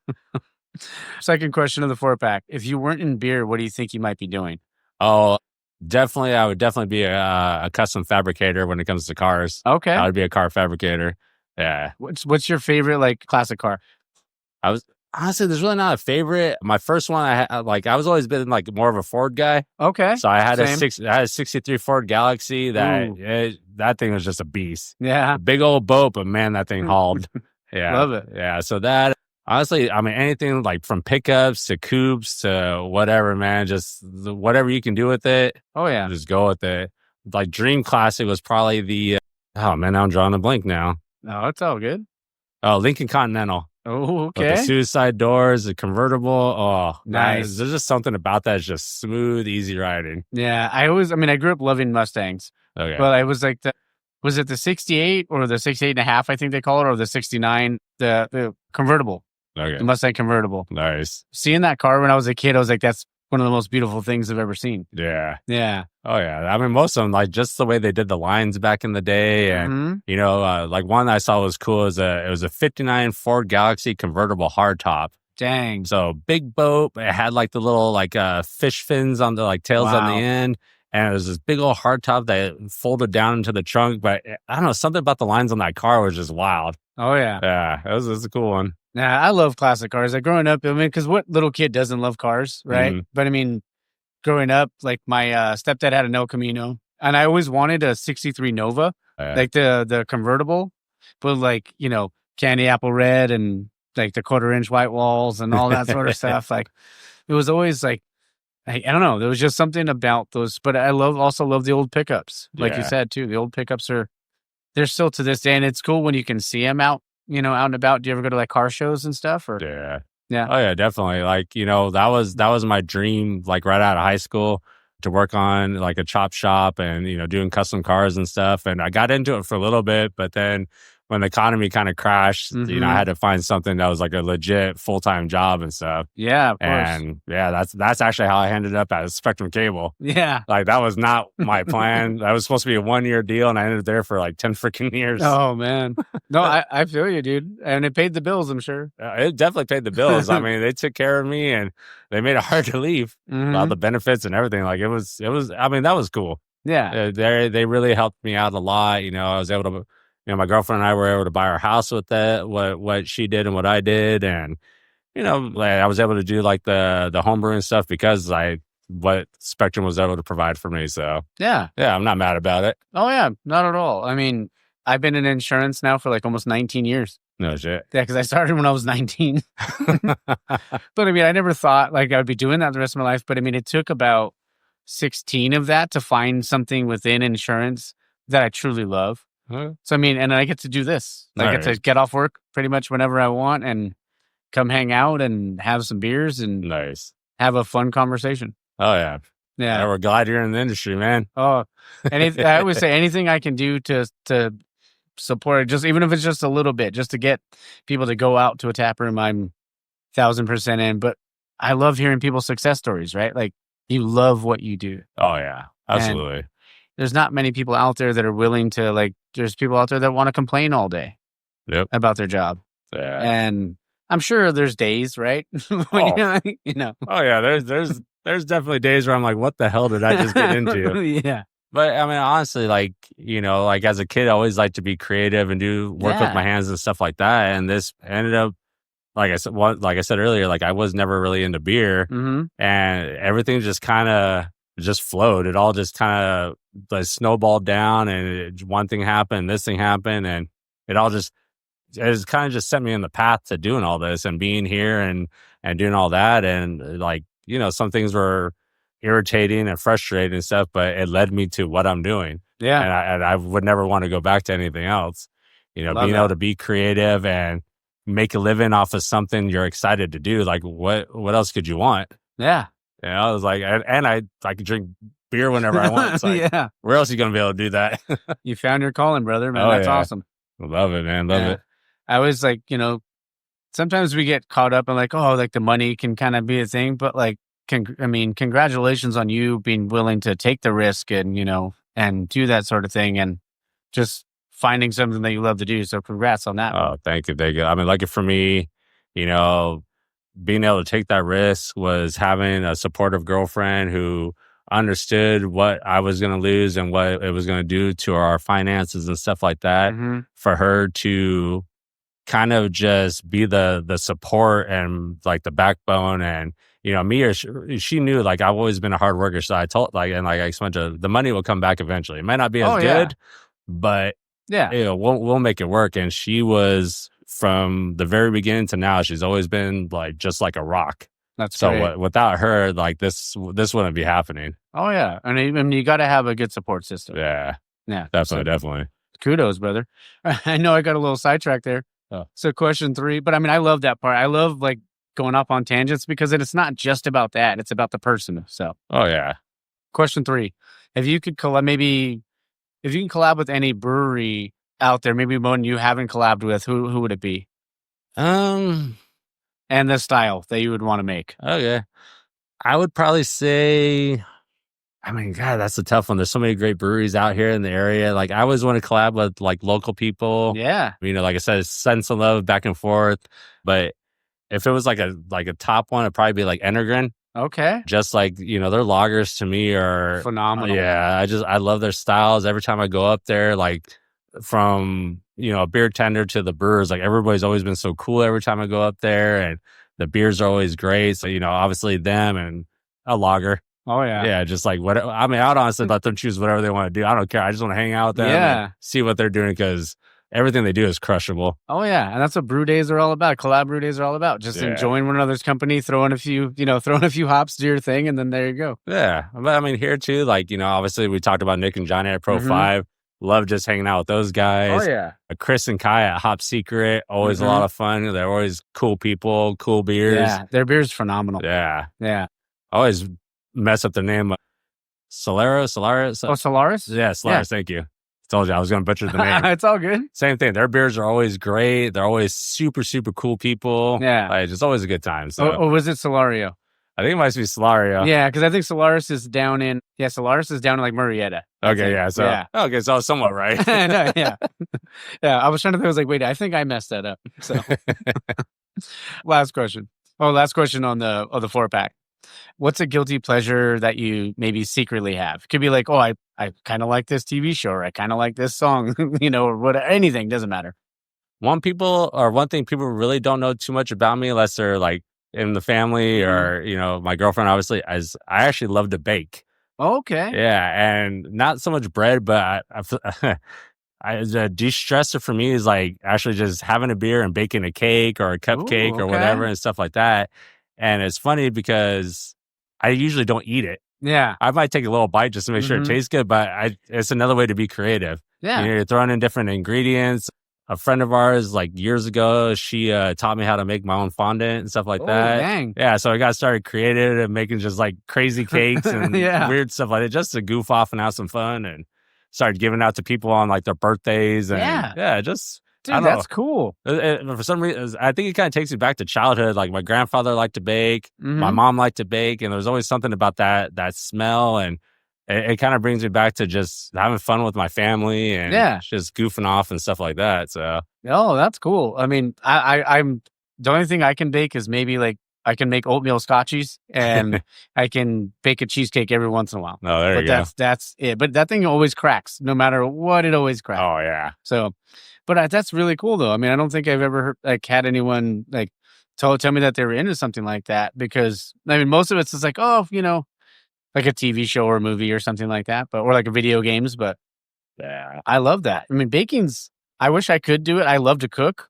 Second question of the 4-pack. If you weren't in beer, what do you think you might be doing? Oh, definitely. I would definitely be a custom fabricator when it comes to cars. Okay. I would be a car fabricator. Yeah. What's your favorite like classic car? Honestly, there's really not a favorite. My first one, I was always been like more of a Ford guy. Okay. So I had a 63 Ford Galaxy that thing was just a beast. Yeah. A big old boat, but man, that thing hauled. Yeah. Love it. Yeah. So that, honestly, I mean, anything like from pickups to coupes to whatever, man, just whatever you can do with it. Oh, yeah. Just go with it. Like Dream Classic was probably the, oh man, now I'm drawing a blank now. No, it's all good. Oh, Lincoln Continental. Oh, okay. With the suicide doors, the convertible. Oh, nice. There's just something about that. It's just smooth, easy riding. Yeah. I grew up loving Mustangs. Okay. But I was like, was it the 68 or the 68 and a half, I think they call it, or the 69, the convertible. Okay. The Mustang convertible. Nice. Seeing that car when I was a kid, I was like, that's one of the most beautiful things I've ever seen. Yeah. Yeah. Oh, yeah. I mean, most of them, like just the way they did the lines back in the day. And, like one I saw was cool. It was a 59 Ford Galaxy convertible hardtop. Dang. So big boat. It had like the little like fish fins on the like tails on the end. And it was this big old hardtop that folded down into the trunk. But I don't know, something about the lines on that car was just wild. Oh, yeah. Yeah. It was a cool one. Yeah, I love classic cars. Like growing up, because what little kid doesn't love cars, right? Mm-hmm. But growing up, like my stepdad had an El Camino, and I always wanted a 63 Nova, like the convertible, but like, candy apple red and like the 1/4-inch white walls and all that sort of stuff. Like it was always like, I don't know. There was just something about those, but I also love the old pickups. Like you said too, the old pickups they're still to this day, and it's cool when you can see them out and about. Do you ever go to like car shows and stuff? Or yeah. Oh yeah, definitely. Like, that was my dream, like right out of high school, to work on like a chop shop and, doing custom cars and stuff. And I got into it for a little bit, but then when the economy kind of crashed, I had to find something that was like a legit full-time job and stuff. Yeah, of course. And yeah, that's actually how I ended up at Spectrum Cable. Yeah. Like that was not my plan. That was supposed to be a 1-year deal, and I ended up there for like 10 freaking years. Oh, man. No, I feel you, dude. And it paid the bills, I'm sure. It definitely paid the bills. I mean, they took care of me, and they made it hard to leave. All the benefits and everything. Like it was, I mean, that was cool. Yeah. They really helped me out a lot. I was able to, my girlfriend and I were able to buy our house with that, what she did and what I did. And, like I was able to do like the homebrewing stuff because what Spectrum was able to provide for me. So yeah, I'm not mad about it. Oh yeah, not at all. I mean, I've been in insurance now for like almost 19 years. No shit. Yeah, because I started when I was 19. But I mean, I never thought like I would be doing that the rest of my life. But I mean, it took about 16 of that to find something within insurance that I truly love. So, I mean, and I get to do this. I get to get off work pretty much whenever I want and come hang out and have some beers and have a fun conversation. Oh, yeah. Yeah. We're glad you're in the industry, man. Oh, and I always say anything I can do to support it, just even if it's just a little bit, just to get people to go out to a tap room, I'm 1,000% in. But I love hearing people's success stories, right? Like you love what you do. Oh, yeah. Absolutely. And there's not many people out there that are willing to there's people out there that want to complain all day about their job. Yeah. And I'm sure there's days, right? Oh yeah. There's definitely days where I'm like, what the hell did I just get into? Yeah. But I mean, honestly, like, like as a kid, I always liked to be creative and do work with my hands and stuff like that. And this ended up, like I said earlier, like I was never really into beer, and everything just kind of just flowed. It all just kind of like snowballed down, and one thing happened, this thing happened, and it kind of just set me in the path to doing all this and being here and doing all that. And like, some things were irritating and frustrating and stuff, but it led me to what I'm doing. Yeah. And I would never want to go back to anything else. Being able to be creative and make a living off of something you're excited to do. Like what else could you want? Yeah. I was like, and I could drink beer whenever I want. It's like, where else are you going to be able to do that? You found your calling, brother, man. That's awesome. Love it, man. Love it. I was like, sometimes we get caught up in like, oh, like the money can kind of be a thing, but like, congratulations on you being willing to take the risk and, and do that sort of thing, and just finding something that you love to do. So congrats on that. Oh, thank you. Thank you. I mean, like for me, being able to take that risk was having a supportive girlfriend who understood what I was going to lose and what it was going to do to our finances and stuff like that. Mm-hmm. For her to kind of just be the support and like the backbone, and me, or she knew like I've always been a hard worker, so I told like, and like I explained to her, the money will come back eventually. It might not be as good, but we'll make it work. And she was, from the very beginning to now, she's always been like just like a rock. That's so great. Without her, like this wouldn't be happening. Oh yeah, and I mean, you got to have a good support system. Yeah, definitely. Kudos, brother. I know I got a little sidetracked there. So question 3, but I mean, I love that part. I love like going off on tangents because it's not just about that; it's about the person. So. Oh yeah. Question 3: if you could collab with any brewery out there, maybe one you haven't collabed with, who would it be? And the style that you would want to make. Okay. I would probably say, I mean, God, that's a tough one. There's so many great breweries out here in the area. Like, I always want to collab with like local people. Yeah. Like I said, send some love back and forth. But if it was like a top one, it'd probably be like Energren. Okay. Just like, their lagers to me are phenomenal. Yeah. I love their styles. Every time I go up there, like from, a beer tender to the brewers, like everybody's always been so cool every time I go up there, and the beers are always great. So, obviously them and a lager. Oh yeah. Yeah. Just like what, I mean, I'd honestly let them choose whatever they want to do. I don't care. I just want to hang out with them and see what they're doing, because everything they do is crushable. Oh yeah, and that's what brew days are all about. Collab brew days are all about. Just enjoying one another's company, throwing a few hops to your thing, and then there you go. Yeah, but I mean, here too, like obviously we talked about Nick and Johnny at Pro 5. Love just hanging out with those guys. Oh yeah, Chris and Kai at Hop Secret, always a lot of fun. They're always cool people, cool beers. Yeah, their beer's phenomenal. Yeah. I always mess up their name. Solaris. Oh, Solaris. Yeah, Solaris. Yeah. Thank you. Told you I was going to butcher the name. It's all good. Same thing. Their beers are always great. They're always super, super cool people. Yeah. Like, it's always a good time. So. Or was it Solario? I think it might be Solario. Yeah, because I think Solaris is down in like Murrieta. Okay, yeah. So okay, so I was somewhat right. No, yeah. I was trying to think. I was like, wait, I think I messed that up. So last question. Last question on the 4-pack. What's a guilty pleasure that you maybe secretly have? It could be like, I kind of like this TV show, or I kind of like this song, or whatever. Anything, doesn't matter. One thing people really don't know too much about me, unless they're like in the family or, my girlfriend, obviously, as I actually love to bake. Okay. Yeah. And not so much bread, but the de-stressor for me is like actually just having a beer and baking a cake or a cupcake or whatever and stuff like that. And it's funny because I usually don't eat it. Yeah. I might take a little bite just to make sure it tastes good, but it's another way to be creative. Yeah. You're throwing in different ingredients. A friend of ours, like years ago, she taught me how to make my own fondant and stuff like that. Dang. Yeah, so I got started creative and making just like crazy cakes and weird stuff like that, just to goof off and have some fun, and started giving out to people on like their birthdays. And just... Dude, that's cool. For some reason, I think it kind of takes me back to childhood. Like my grandfather liked to bake, my mom liked to bake, and there was always something about that smell, and it kind of brings me back to just having fun with my family and just goofing off and stuff like that. So, that's cool. I mean, I'm the only thing I can bake is maybe like I can make oatmeal scotchies, and I can bake a cheesecake every once in a while. Oh, there you go. That's it. But that thing always cracks, no matter what. It always cracks. Oh yeah. So. But that's really cool, though. I mean, I don't think I've ever had anyone like tell me that they were into something like that, because I mean, most of it's just like, like a TV show or a movie or something like that, or like a video games. But I love that. I mean, baking's. I wish I could do it. I love to cook.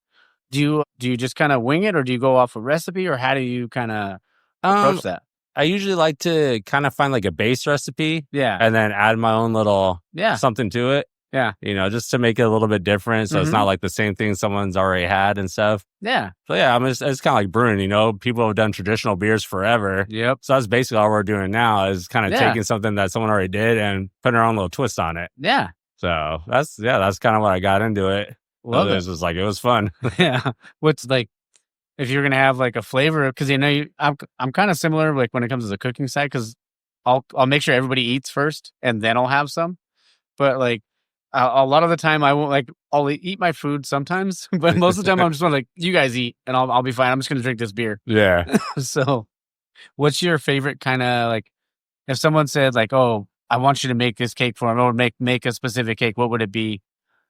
Do you just kind of wing it, or do you go off a recipe, or how do you kind of approach that? I usually like to kind of find like a base recipe, and then add my own little something to it. Yeah. Just to make it a little bit different. So it's not like the same thing someone's already had and stuff. Yeah. So I mean, it's kind of like brewing, people have done traditional beers forever. Yep. So that's basically all we're doing now, is kind of taking something that someone already did and putting our own little twist on it. Yeah. So that's kind of what I got into it. Love it. It was fun. Yeah. What's like, if you're going to have like a flavor, because I'm kind of similar, like when it comes to the cooking side, because I'll make sure everybody eats first and then I'll have some. but like a lot of the time I won't like, I'll eat my food sometimes, but most of the time I'm just like, you guys eat and I'll be fine. I'm just going to drink this beer. Yeah. So what's your favorite kind of like, if someone said like, oh, I want you to make this cake for them or make a specific cake, what would it be?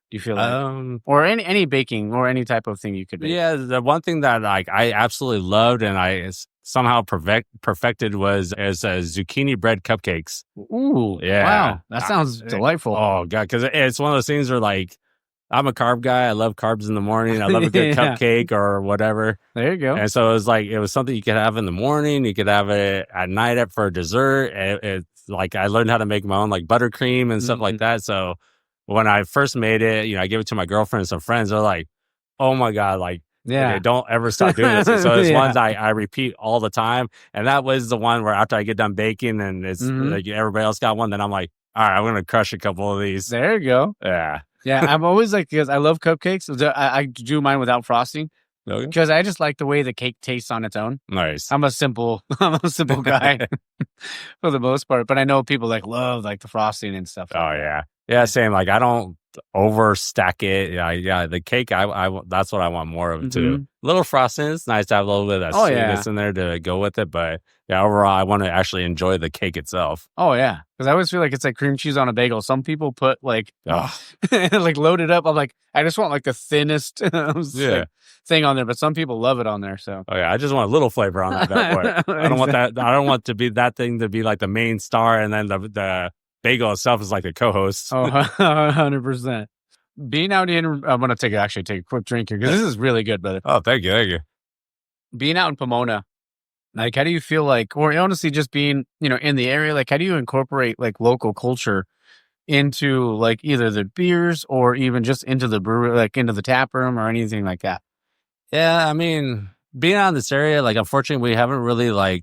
Do you feel like, or any baking or any type of thing you could make? Yeah, the one thing that like I absolutely loved and I somehow perfected was as zucchini bread cupcakes. Ooh, yeah, wow, that sounds delightful. Oh god, because it's one of those things where like I'm a carb guy. I love carbs in the morning. I love a good cupcake or whatever. There you go. And so it was something you could have in the morning. You could have it at night for dessert. It's like I learned how to make my own like buttercream and stuff like that. So when I first made it, I gave it to my girlfriend and some friends. They're like, "Oh my god, like, okay, don't ever stop doing this." And so it's ones I repeat all the time. And that was the one where after I get done baking and it's like everybody else got one, then I'm like, all right, I'm gonna crush a couple of these. There you go. Yeah. Yeah, I'm always like, because I love cupcakes. I do mine without frosting because I just like the way the cake tastes on its own. Nice. I'm a simple guy for the most part, but I know people like love like the frosting and stuff. Oh yeah, yeah. Same. Like I don't overstack it. Yeah. The cake, I that's what I want more of too. Little frosting. It's nice to have a little bit of that sweetness in there to go with it, but yeah, overall, I want to actually enjoy the cake itself. Oh yeah, because I always feel like it's like cream cheese on a bagel. Some people put like like load it up. I'm like, I just want like the thinnest thing on there, but some people love it on there. So yeah, I just want a little flavor on that bad boy. I don't want that. I don't want to be that thing to be like the main star, and then the bagel itself is like the co-host. 100%. Being out in, I'm gonna take a quick drink here because this is really good, brother. Oh, thank you. Being out in Pomona, like, how do you feel like, or honestly, just being, in the area, like, how do you incorporate like local culture into like either the beers or even just into the brewery, like into the tap room or anything like that? Yeah, I mean, being out in this area, like, unfortunately, we haven't really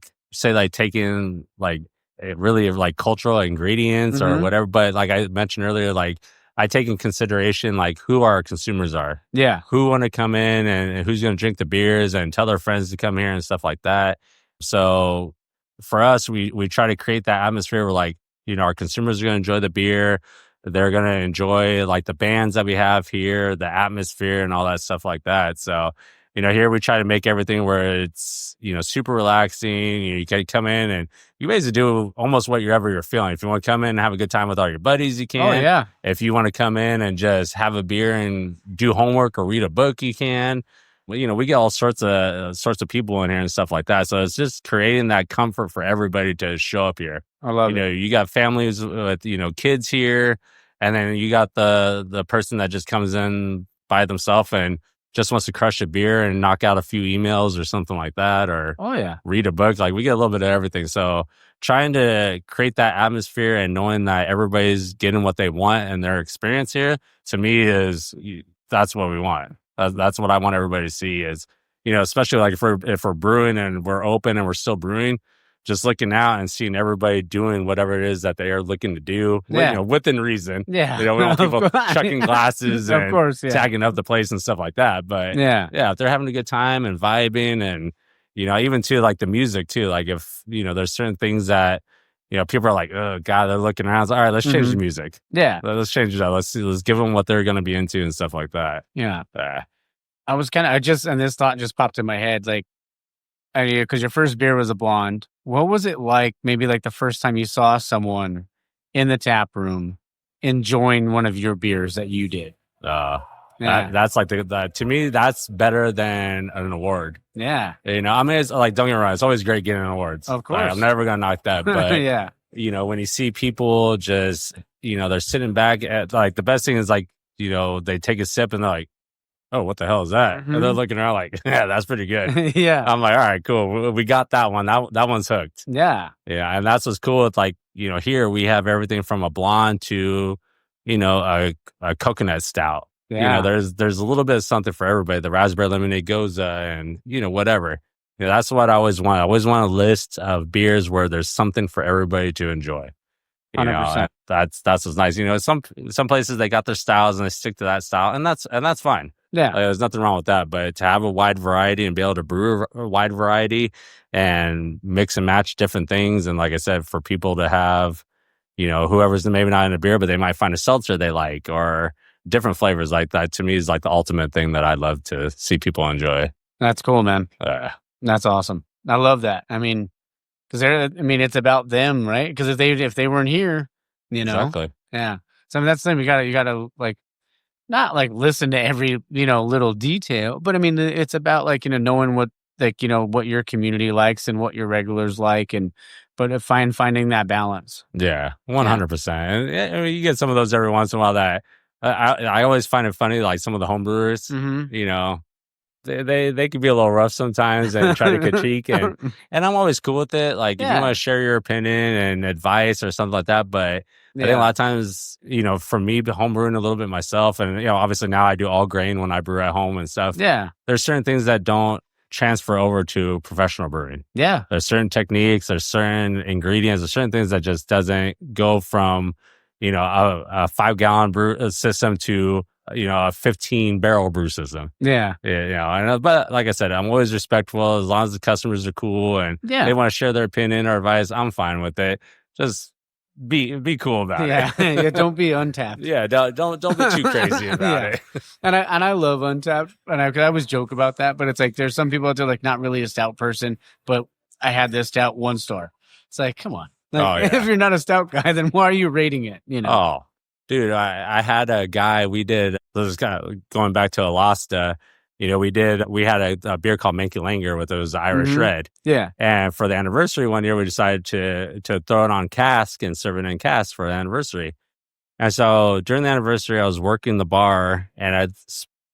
taken like really like cultural ingredients or whatever. But like I mentioned earlier, like I take in consideration like who our consumers are. Yeah, who want to come in and who's going to drink the beers and tell their friends to come here and stuff like that. So for us, we try to create that atmosphere where like, our consumers are going to enjoy the beer. They're going to enjoy like the bands that we have here, the atmosphere and all that stuff like that. So, here we try to make everything where it's, super relaxing. You can come in and you basically do almost whatever you're feeling. If you want to come in and have a good time with all your buddies, you can. Oh, yeah. If you want to come in and just have a beer and do homework or read a book, you can. Well, we get all sorts of people in here and stuff like that. So it's just creating that comfort for everybody to show up here. I love it. You got families with, kids here, and then you got the person that just comes in by themselves and just wants to crush a beer and knock out a few emails or something like that, or read a book. Like we get a little bit of everything. So trying to create that atmosphere and knowing that everybody's getting what they want and their experience here, to me that's what we want. That's what I want everybody to see is, especially like if we're brewing and we're open and we're still brewing, just looking out and seeing everybody doing whatever it is that they are looking to do, within reason. Yeah. We don't want people chucking glasses and of course, tagging up the place and stuff like that. But if they're having a good time and vibing and, even too, like the music too, like if, there's certain things that, people are like, oh God, they're looking around. It's like, all right, let's change the music. Yeah. Let's change it up. Let's give them what they're going to be into and stuff like that. Yeah. I was and this thought just popped in my head, like, because your first beer was a blonde. What was it like, maybe like the first time you saw someone in the tap room enjoying one of your beers that you did? That's like to me, that's better than an award. Yeah. I mean, it's like, don't get me wrong, it's always great getting awards. Of course. Like, I'm never going to knock that. But, when you see people just, they're sitting back at like, the best thing is like, they take a sip and they're like, oh, what the hell is that? And they're looking around like, yeah, that's pretty good. Yeah. I'm like, all right, cool. We got that one. That one's hooked. Yeah. Yeah. And that's what's cool. It's like, here we have everything from a blonde to, a coconut stout. Yeah. There's a little bit of something for everybody. The raspberry lemonade goza and, whatever. That's what I always want. I always want a list of beers where there's something for everybody to enjoy. 100%. That's what's nice. Some places they got their styles and they stick to that style, and that's fine. Yeah, there's nothing wrong with that. But to have a wide variety and be able to brew a wide variety and mix and match different things, and like I said, for people to have, whoever's maybe not in a beer, but they might find a seltzer they like, or different flavors like that. To me is like the ultimate thing that I love to see people enjoy. That's cool, man. That's awesome. I love that. I mean, it's about them, right? Because if they weren't here, Exactly. Yeah. So I mean, that's the thing. You gotta like, not like listen to every, little detail, but I mean, it's about like, knowing what, like, what your community likes and what your regulars like, but finding that balance. Yeah, 100%. And I mean, you get some of those every once in a while that I always find it funny, like some of the home brewers, they could be a little rough sometimes and try to critique, and I'm always cool with it. Like if you want to share your opinion and advice or something like that, but I think a lot of times, for me, homebrewing a little bit myself, and obviously now I do all grain when I brew at home and stuff. Yeah, there's certain things that don't transfer over to professional brewing. Yeah, there's certain techniques, there's certain ingredients, there's certain things that just doesn't go from a 5-gallon brew system to a 15-barrel brew system. Yeah. But like I said, I'm always respectful as long as the customers are cool and they want to share their opinion or advice. I'm fine with it. Just be cool about it. Yeah, don't be Untapped. Yeah, don't be too crazy about it. And I love Untapped, and I always joke about that. But it's like there's some people out there like not really a stout person, but I had this stout 1 star. It's like, come on. Like, if you're not a stout guy, then why are you rating it? Oh, dude, I had a guy. We did. This is kind of going back to Alasta. We had a beer called Manky Langer with those Irish Red. Yeah. And for the anniversary one year, we decided to throw it on cask and serve it in cask for the anniversary. And so during the anniversary, I was working the bar, and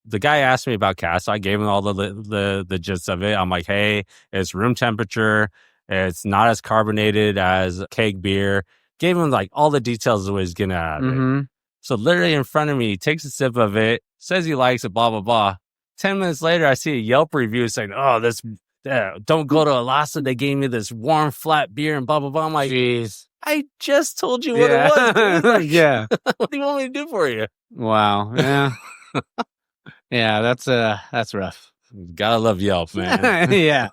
the guy asked me about cask. So I gave him all the gist of it. I'm like, hey, it's room temperature. It's not as carbonated as keg beer. Gave him like all the details of what he's getting out of it. So literally in front of me, he takes a sip of it, says he likes it, blah, blah, blah. 10 minutes later, I see a Yelp review saying, oh, don't go to Alasta. They gave me this warm, flat beer and blah, blah, blah. I'm like, jeez, I just told you what it was. Like, yeah. What do you want me to do for you? Wow. Yeah. Yeah, that's rough. Gotta love Yelp, man. Yeah.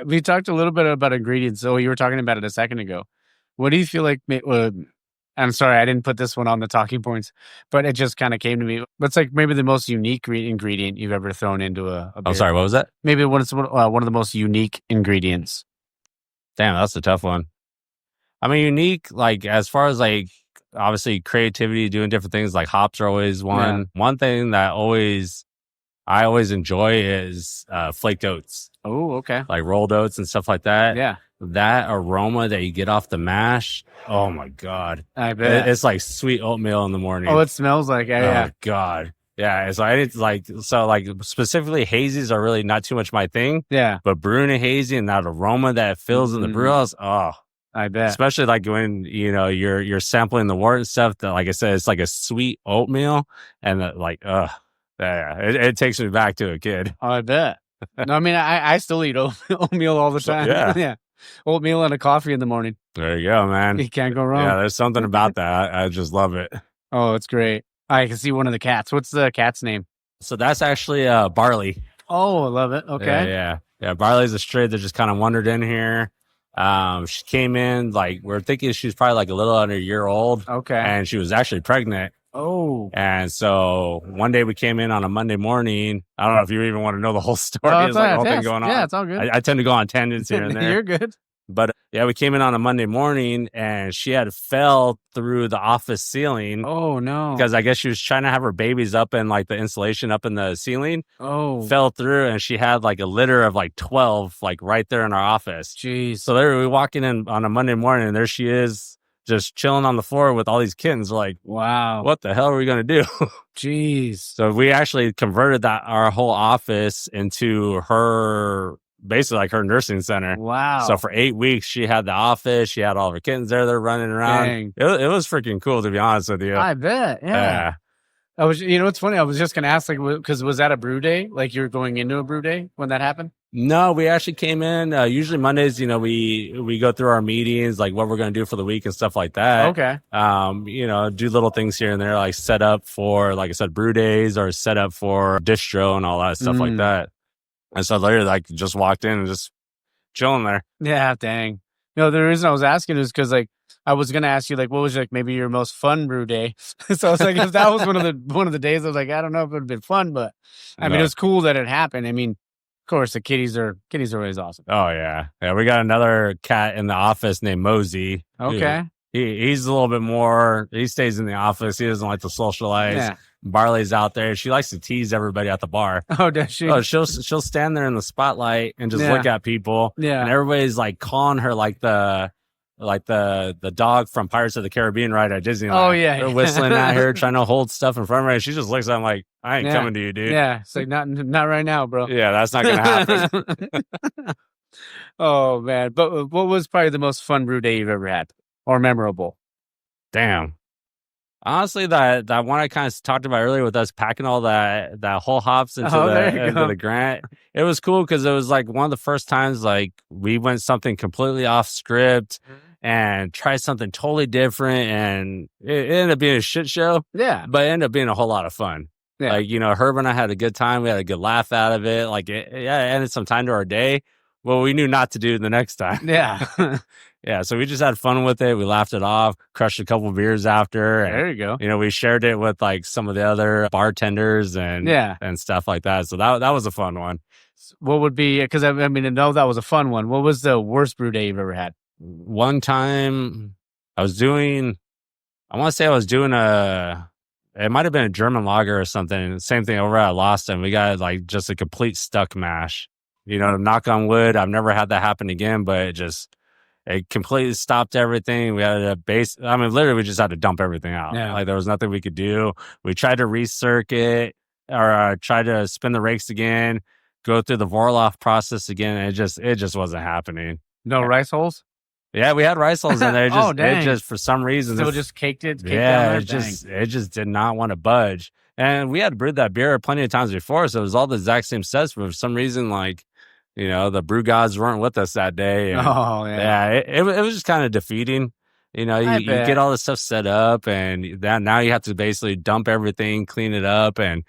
We talked a little bit about ingredients. So you were talking about it a second ago. What do you feel like? I'm sorry, I didn't put this one on the talking points, but it just kind of came to me. What's like maybe the most unique ingredient you've ever thrown into a beer? I'm sorry, what was that? Maybe one of the most unique ingredients. Damn, that's a tough one. I mean, unique, like as far as like obviously creativity, doing different things, like hops are always one. Yeah. One thing that I always enjoy is flaked oats. Oh, okay. Like rolled oats and stuff like that. Yeah. That aroma that you get off the mash, oh my God. I bet. It's like sweet oatmeal in the morning. Oh, it smells like it. Yeah. Oh God. Yeah. So specifically hazies are really not too much my thing. Yeah. But brewing a hazy and that aroma that fills in the brew house, I bet. Especially like when, you're sampling the wort and stuff that, like I said, it's like a sweet oatmeal and it takes me back to a kid. Oh, I bet. No, I mean, I still eat oatmeal all the time. Yeah. Yeah. Oatmeal and a coffee in the morning. There you go, man. You can't go wrong. Yeah, there's something about that. I just love it. Oh, it's great. I can see one of the cats. What's the cat's name? So that's actually Barley. Oh, I love it. Okay. Yeah. Barley's a stray that just kind of wandered in here. She came in, like, we're thinking she's probably like a little under a year old. Okay. And she was actually pregnant. Oh. And so one day we came in on a Monday morning. I don't know if you even want to know the whole story. Oh, It's like the whole thing going on. Yeah, it's all good. I tend to go on tangents here and there. You're good. But yeah, we came in on a Monday morning and she had fell through the office ceiling. Oh, no. Because I guess she was trying to have her babies up in like the insulation up in the ceiling. Oh. Fell through and she had like a litter of like 12 like right there in our office. Jeez. So there we walking in on a Monday morning and there she is just chilling on the floor with all these kittens. We're like, wow, what the hell are we going to do? Jeez. So we actually converted our whole office into her, basically like her nursing center. Wow. So for 8 weeks, she had the office. She had all of her kittens there. They're running around. Dang. It was freaking cool, to be honest with you. I bet. Yeah. It's funny. I was just going to ask, like, because was that a brew day? Like you were going into a brew day when that happened? No, we actually came in. Usually Mondays, we go through our meetings, like what we're going to do for the week and stuff like that. Okay. Do little things here and there, like set up for, like I said, brew days or set up for distro and all that stuff like that. And so later, like, just walked in and just chilling there. Yeah, dang. No, the reason I was asking is because, like, I was gonna ask you like, what was like maybe your most fun brew day? So I was like, if that was one of the days, I was like, I don't know if it would have been fun, but I mean, it was cool that it happened. I mean, of course, the kitties are always awesome. Oh yeah, we got another cat in the office named Mosey. Okay, he's a little bit more. He stays in the office. He doesn't like to socialize. Yeah. Barley's out there. She likes to tease everybody at the bar. Oh, does she? Oh, she'll stand there in the spotlight and just look at people. Yeah. And everybody's like calling her like the dog from Pirates of the Caribbean ride at Disneyland. Oh yeah. They're whistling at her, trying to hold stuff in front of her. And she just looks at him like, I ain't coming to you, dude. Yeah. It's like not right now, bro. Yeah, that's not gonna happen. Oh man. But what was probably the most fun brew day you've ever had? Or memorable? Damn. Honestly, that one I kind of talked about earlier with us packing all that whole hops into the Grant, it was cool because it was like one of the first times like we went something completely off script and tried something totally different, and it ended up being a shit show. Yeah, but it ended up being a whole lot of fun. Yeah. Like, you know, Herb and I had a good time. We had a good laugh out of it. Like, it added some time to our day. Well, we knew not to do the next time. Yeah. Yeah, so we just had fun with it. We laughed it off, crushed a couple beers after. And, there you go. You know, we shared it with like some of the other bartenders and stuff like that. So that was a fun one. What would be, because I mean, I know that was a fun one. What was the worst brew day you've ever had? One time I want to say I was doing it might have been a German lager or something. Same thing over at Lost, and we got like just a complete stuck mash. You know, knock on wood, I've never had that happen again, but it completely stopped everything. We had literally we just had to dump everything out. Yeah. Like there was nothing we could do. We tried to recircuit or try to spin the rakes again, go through the Vorloff process again. And it just wasn't happening. No rice holes? Yeah, we had rice holes in there. It just for some reason. Still just caked it? It just did not want to budge. And we had brewed that beer plenty of times before, so it was all the exact same sets, but for some reason, like, you know, the brew gods weren't with us that day. And, it was just kind of defeating. You know, you get all this stuff set up, and now you have to basically dump everything, clean it up, and,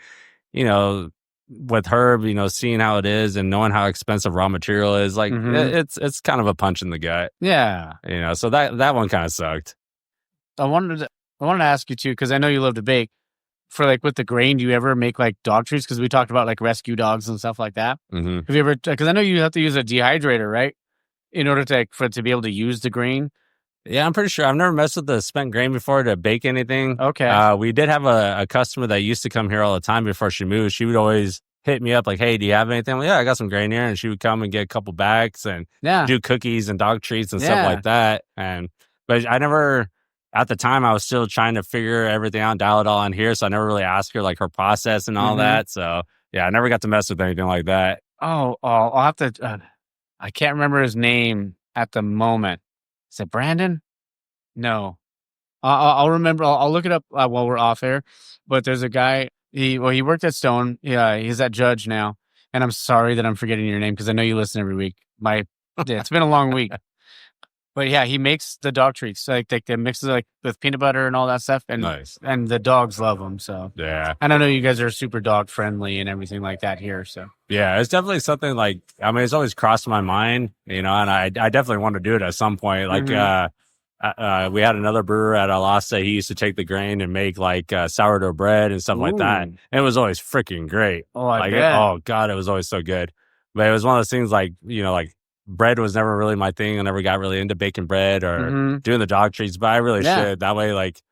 you know, with Herb, you know, seeing how it is and knowing how expensive raw material is, like it's kind of a punch in the gut. Yeah, you know, so that one kind of sucked. I wanted to ask you too, because I know you love to bake. For like with the grain, do you ever make like dog treats? Because we talked about like rescue dogs and stuff like that. Mm-hmm. Have you ever? Because I know you have to use a dehydrator, right, in order to be able to use the grain. Yeah, I'm pretty sure. I've never messed with the spent grain before to bake anything. Okay. We did have a customer that used to come here all the time before she moved. She would always hit me up like, "Hey, do you have anything?" I'm like, yeah, I got some grain here, and she would come and get a couple bags and do cookies and dog treats and stuff like that. But I never. At the time, I was still trying to figure everything out, dial it all in here. So I never really asked her like her process and all that. So yeah, I never got to mess with anything like that. Oh, I'll have to. I can't remember his name at the moment. Is it Brandon? No, I'll remember. I'll look it up while we're off air. But there's a guy. He worked at Stone. Yeah, he's at Judge now. And I'm sorry that I'm forgetting your name because I know you listen every week. It's been a long week. But yeah, he makes the dog treats. Like they mix it like with peanut butter and all that stuff, and nice. And the dogs love them. So yeah, and I know you guys are super dog friendly and everything like that here. So yeah, it's definitely something like it's always crossed my mind, you know, and I definitely want to do it at some point. Like we had another brewer at Alasta. He used to take the grain and make like sourdough bread and stuff like that. And it was always freaking great. Oh, I bet. Oh God, it was always so good. But it was one of those things like, you know, like. Bread was never really my thing. I never got really into baking bread or doing the dog treats, but I really should. That way, like,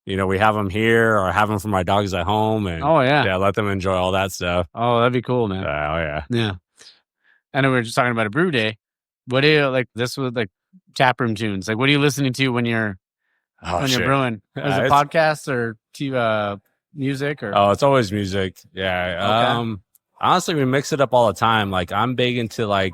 you know, we have them here or have them for my dogs at home and let them enjoy all that stuff. Oh, that'd be cool, man. Yeah. I know we were just talking about a brew day. What do you like? This was like taproom tunes. Like, what are you listening to when you're brewing? Is it podcasts or music or? Oh, it's always music. Yeah. Okay. Honestly, we mix it up all the time. Like, I'm big into like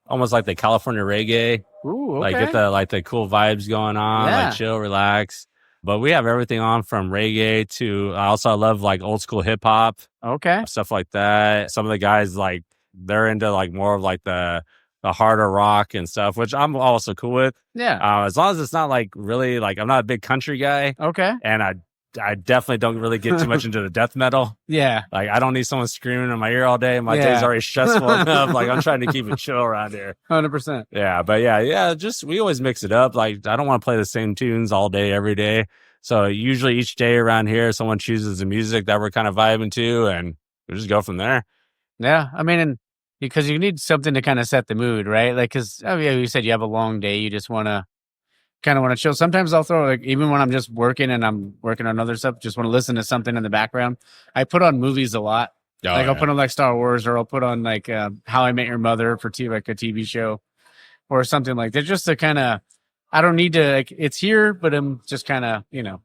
almost like the California reggae. Ooh, okay. Like get the cool vibes going on, like chill, relax. But we have everything on from reggae to I love like old school hip hop. Okay. Stuff like that. Some of the guys like they're into like more of like the harder rock and stuff, which I'm also cool with. Yeah. As long as it's not like really like I'm not a big country guy. Okay. And I I definitely don't really get too much into the death metal. Yeah. Like, I don't need someone screaming in my ear all day. My day's already stressful enough. Like, I'm trying to keep it chill around here. 100%. Yeah, but just we always mix it up. Like, I don't want to play the same tunes all day, every day. So usually each day around here, someone chooses the music that we're kind of vibing to, and we just go from there. Yeah, I mean, and because you need something to kind of set the mood, right? Like, because you said you have a long day, you just want to chill. Sometimes I'll throw, like, even when I'm just working and I'm working on other stuff, just want to listen to something in the background. I put on movies a lot. I'll put on like Star Wars, or I'll put on like How I Met Your Mother for like a TV show or something like that, just to kind of. I don't need to, like, it's here, but I'm just kind of, doing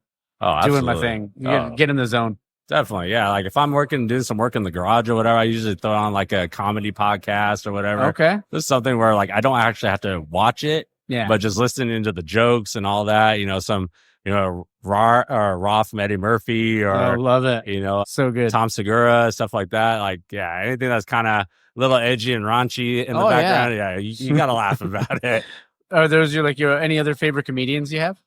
my thing. Get in the zone. Definitely. Yeah. Like, if I'm doing some work in the garage or whatever, I usually throw on like a comedy podcast or whatever. Okay. This is something where, like, I don't actually have to watch it, but just listening to the jokes and all that, some, Raw from Eddie Murphy, or love it. So good. Tom Segura, stuff like that. Like, anything that's kind of a little edgy and raunchy in the background. Yeah. You got to laugh about it. Are those your any other favorite comedians you have?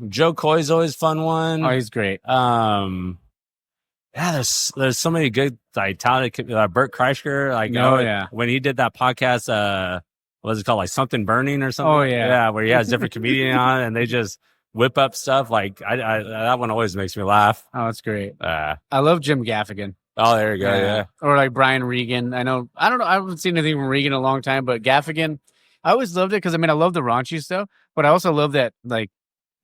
Joe Coy's always fun one. Oh, he's great. There's so many good, like, talented, Bert Kreischer, like, when he did that podcast, what was it called, like Something Burning or something? Oh yeah, where he has different comedians on and they just whip up stuff. Like, I that one always makes me laugh. Oh, it's great. I love Jim Gaffigan. Oh, there you go. Yeah. Or like Brian Regan. I don't know. I haven't seen anything from Regan in a long time, but Gaffigan, I always loved it because, I love the raunchy stuff, but I also love that, like,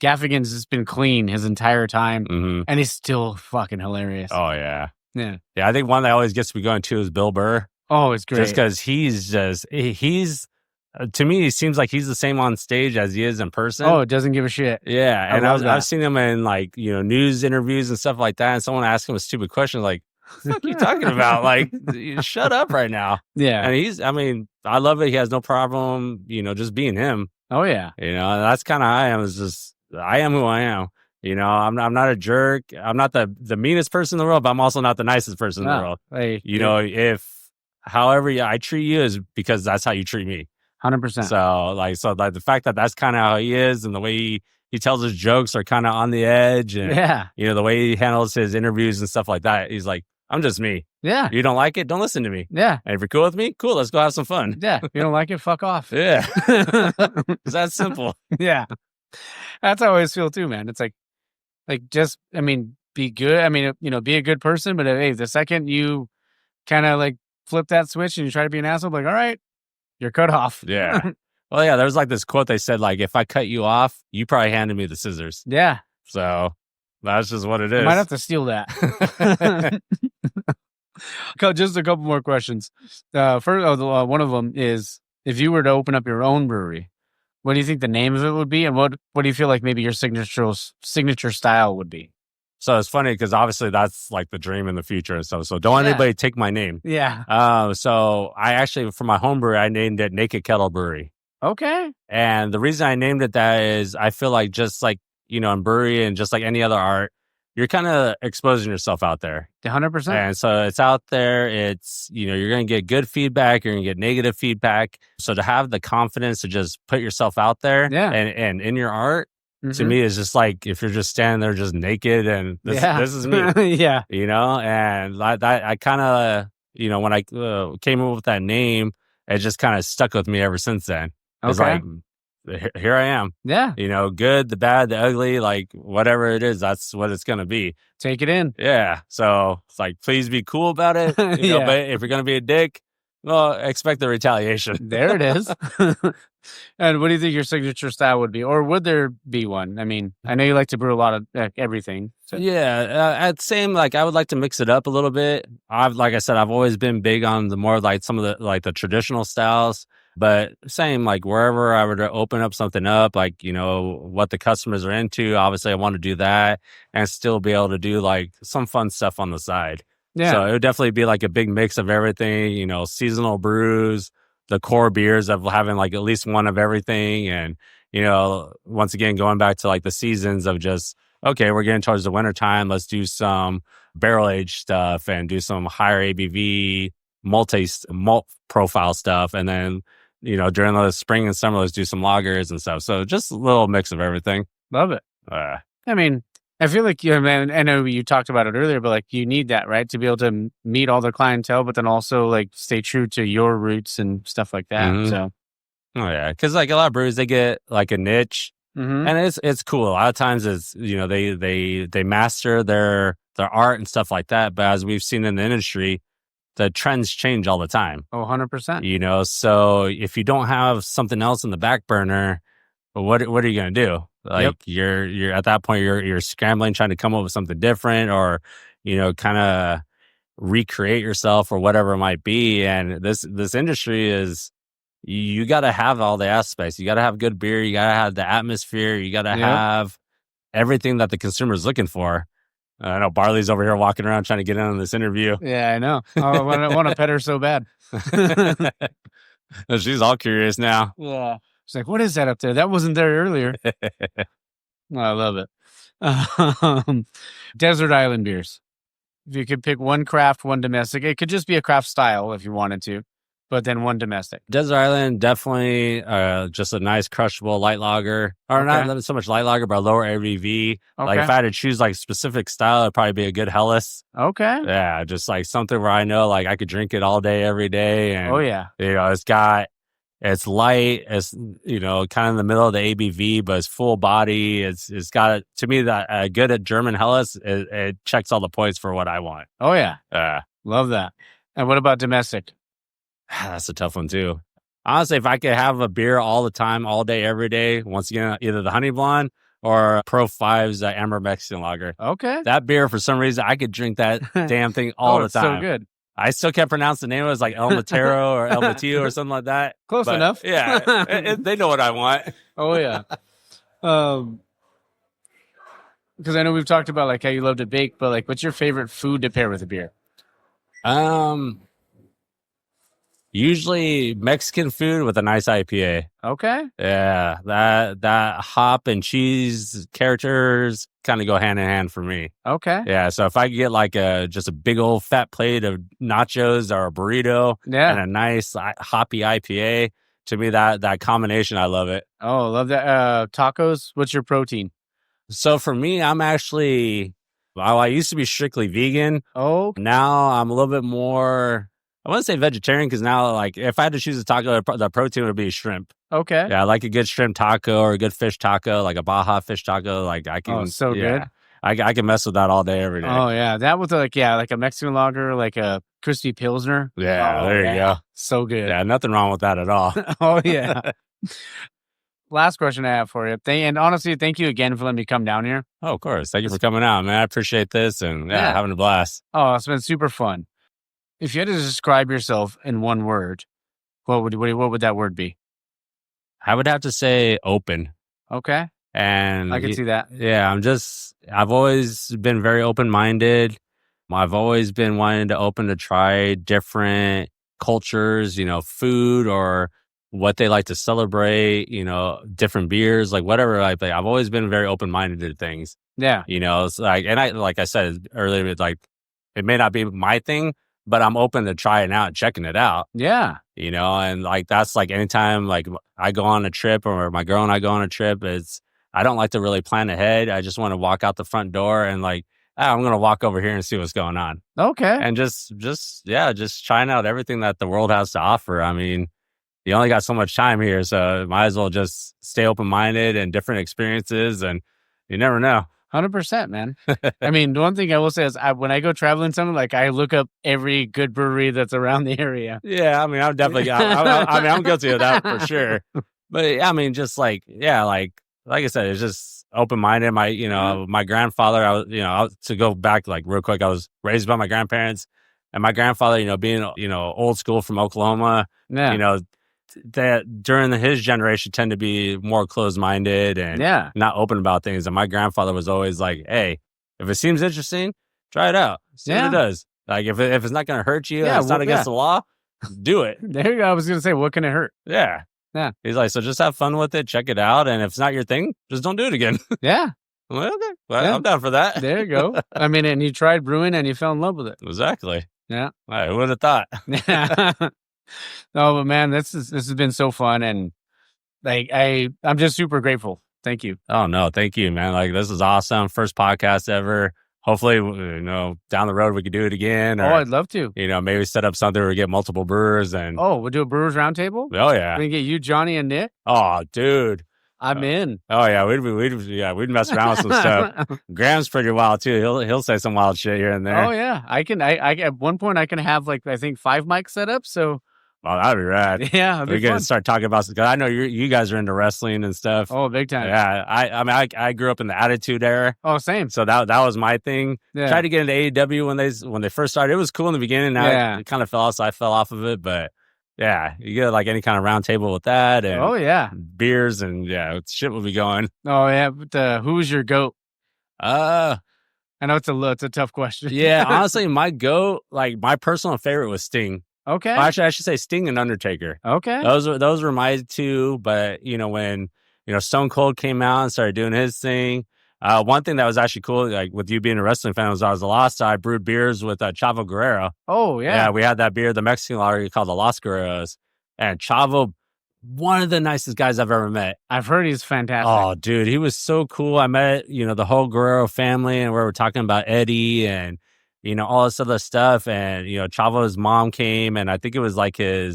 Gaffigan's just been clean his entire time, and he's still fucking hilarious. Oh, yeah. Yeah. Yeah, I think one that always gets me going, too, is Bill Burr. Oh, it's great. Just because he's to me, he seems like he's the same on stage as he is in person. Oh, it doesn't give a shit. Yeah, and I've seen him in, like, news interviews and stuff like that, and someone asked him a stupid question, like, what the fuck are you talking about? Like, shut up right now. Yeah. And I love it. He has no problem, just being him. Oh, yeah. And that's kind of how I am. It's just, I am who I am. I'm not a jerk. I'm not the meanest person in the world, but I'm also not the nicest person in the world. Hey, if however I treat you is because that's how you treat me. 100%. So the fact that that's kind of how he is, and the way he tells his jokes are kind of on the edge, and the way he handles his interviews and stuff like that, he's like, I'm just me. Yeah. You don't like it? Don't listen to me. Yeah. And if you're cool with me, cool. Let's go have some fun. Yeah. You don't like it? Fuck off. Yeah. It's that simple. Yeah. That's how I always feel too, man. It's like just, be good. Be a good person, but hey, the second you kind of like flip that switch and you try to be an asshole, like, all right, you're cut off. Yeah. Well, yeah, there was like this quote they said, like, if I cut you off, you probably handed me the scissors. Yeah. So that's just what it is. I might have to steal that. Just a couple more questions. First, one of them is, if you were to open up your own brewery, what do you think the name of it would be? And what do you feel like maybe your signature style would be? So it's funny because obviously that's like the dream in the future and stuff. So don't anybody take my name. Yeah. So I actually, for my home brewery, I named it Naked Kettle Brewery. Okay. And the reason I named it that is I feel like, just like, in brewery and just like any other art, you're kind of exposing yourself out there. 100%. And so it's out there. It's, you're going to get good feedback. You're going to get negative feedback. So to have the confidence to just put yourself out there and in your art, to me, is just like, if you're just standing there just naked and this is me. Yeah. And I kind of, when I came up with that name, it just kind of stuck with me ever since then. It's like, here I am. Yeah. Good, the bad, the ugly, like whatever it is, that's what it's going to be. Take it in. Yeah. So it's like, please be cool about it. But if you're going to be a dick, well, expect the retaliation. There it is. And what do you think your signature style would be? Or would there be one? I know you like to brew a lot of everything. So. Yeah. I would like to mix it up a little bit. Like I said, I've always been big on the more like some of the, like the traditional styles. But same, like wherever I were to open up something up, like, what the customers are into, obviously I want to do that and still be able to do like some fun stuff on the side. Yeah. So it would definitely be like a big mix of everything, seasonal brews, the core beers of having like at least one of everything. And, once again, going back to like the seasons of just, okay, we're getting towards the winter time. Let's do some barrel aged stuff and do some higher ABV malt profile stuff. And then, during the spring and summer, let's do some lagers and stuff. So just a little mix of everything. Love it. I feel like, man, I know you talked about it earlier, but like you need that, right? To be able to meet all the clientele, but then also like stay true to your roots and stuff like that. Mhm. So, Oh yeah, because like a lot of breweries, they get like a niche, mm-hmm. and it's cool. A lot of times, it's they master their art and stuff like that. But as we've seen in the industry, the trends change all the time. 100%. So if you don't have something else in the back burner, what are you gonna do? Like you're at that point, you're scrambling trying to come up with something different, or kind of recreate yourself or whatever it might be. And this industry is, you got to have all the aspects. You got to have good beer. You got to have the atmosphere. You got to have everything that the consumer is looking for. I know Barley's over here walking around trying to get in on this interview. Yeah, I know. I want to pet her so bad. She's all curious now. Yeah. She's like, what is that up there? That wasn't there earlier. I love it. Desert island beers. If you could pick one craft, one domestic, it could just be a craft style if you wanted to, but then one domestic. Desert Island, definitely just a nice crushable light lager, or not so much light lager, but a lower ABV. Like if I had to choose like specific style, it'd probably be a good Helles. Okay. Yeah, just like something where I know like I could drink it all day, every day. And, it's light, it's, kind of in the middle of the ABV, but it's full body. It's got, to me, that good at German Helles, it checks all the points for what I want. Oh, yeah. Love that. And what about domestic? That's a tough one, too. Honestly, if I could have a beer all the time, all day, every day, once again, either the Honey Blonde or Pro 5's Amber Mexican Lager. Okay. That beer, for some reason, I could drink that damn thing all the time. So good. I still can't pronounce the name. It was like El Matero or El Matillo or something like that. Close enough. Yeah, they know what I want. Oh, yeah. Because I know we've talked about like how you love to bake, but like, what's your favorite food to pair with a beer? Usually Mexican food with a nice IPA. Okay. Yeah, that hop and cheese characters kind of go hand in hand for me. Okay. Yeah, so if I could get like just a big old fat plate of nachos or a burrito and a nice hoppy IPA, to me that combination, I love it. Oh, I love that. Tacos, what's your protein? So for me, I'm actually, I used to be strictly vegan. Oh. Now I'm a little bit more, I wouldn't say vegetarian, because now, like, if I had to choose a taco, the protein would be shrimp. Okay. Yeah, I like a good shrimp taco or a good fish taco, like a Baja fish taco. Like I can. Oh, so good. I can mess with that all day, every day. Oh yeah, that was like a Mexican lager, like a crispy pilsner. Yeah, there you go. So good. Yeah, nothing wrong with that at all. Oh yeah. Last question I have for you. And honestly, thank you again for letting me come down here. Oh, of course. Thank you for coming out, man. I appreciate this, and having a blast. Oh, it's been super fun. If you had to describe yourself in one word, what would that word be? I would have to say open. Okay. And I can see that. Yeah, I've always been very open-minded. I've always been wanting to try different cultures, food or what they like to celebrate, different beers, like whatever. I've always been very open-minded to things. Yeah. It's like, and like I said earlier, it's like, it may not be my thing, but I'm open to trying out, checking it out. Yeah. And like, that's like anytime like I go on a trip or my girl and I go on a trip, I don't like to really plan ahead. I just want to walk out the front door and like, I'm going to walk over here and see what's going on. Okay. And just trying out everything that the world has to offer. I mean, you only got so much time here, so might as well just stay open-minded and different experiences, and you never know. 100%, man. I mean, the one thing I will say is when I go traveling somewhere, like I look up every good brewery that's around the area. Yeah, I mean, I'm definitely, I'm guilty of that for sure. But I mean, just like I said, it's just open-minded. My grandfather, to go back like real quick, I was raised by my grandparents, and my grandfather, being, old school from Oklahoma, that during his generation tend to be more closed-minded and not open about things. And my grandfather was always like, hey, if it seems interesting, try it out. See what it does. Like if it's not going to hurt you, it's not against the law, do it. There you go. I was going to say, what can it hurt? Yeah. Yeah. He's like, so just have fun with it, check it out. And if it's not your thing, just don't do it again. Yeah. I'm like, okay. Well, I'm down for that. There you go. I mean, and you tried brewing and you fell in love with it. Exactly. Yeah. Who would have thought? No, but man, this has been so fun, and like I'm just super grateful Thank you. Oh, no. Thank you, man. Like, this is awesome. First podcast ever. Hopefully, down the road we could do it again. Or, I'd love to. Maybe set up something where we get multiple brewers. And we'll do a brewers roundtable? Oh, yeah. We can get you, Johnny, and Nick? Oh, dude. I'm in. Oh, yeah. We'd mess around with some stuff. Graham's pretty wild, too. He'll say some wild shit here and there. Oh, yeah. I at one point, I can have, like, I think 5 mics set up, so... Oh, that'd be rad. Yeah, we can start talking about, because I know you guys are into wrestling and stuff. Oh, big time. Yeah, I grew up in the Attitude Era. Oh, same. So that was my thing. Yeah. Tried to get into AEW when they first started. It was cool in the beginning. Now it kind of fell off, so I fell off of it. But yeah, you get like any kind of round table with that, and beers, and shit will be going. Oh yeah, but who's your GOAT? I know it's a tough question. Yeah, honestly, my GOAT, like my personal favorite was Sting. Okay. Well, actually, I should say Sting and Undertaker. Okay. Those were my two. But when Stone Cold came out and started doing his thing, one thing that was actually cool, like with you being a wrestling fan, was I was the last I brewed beers with Chavo Guerrero. Oh yeah. Yeah, we had that beer, the Mexican lager called the Los Guerreros, and Chavo, one of the nicest guys I've ever met. I've heard he's fantastic. Oh, dude, he was so cool. I met the whole Guerrero family, and we were talking about Eddie and. All this other stuff. And, Chavo's mom came, and I think it was like I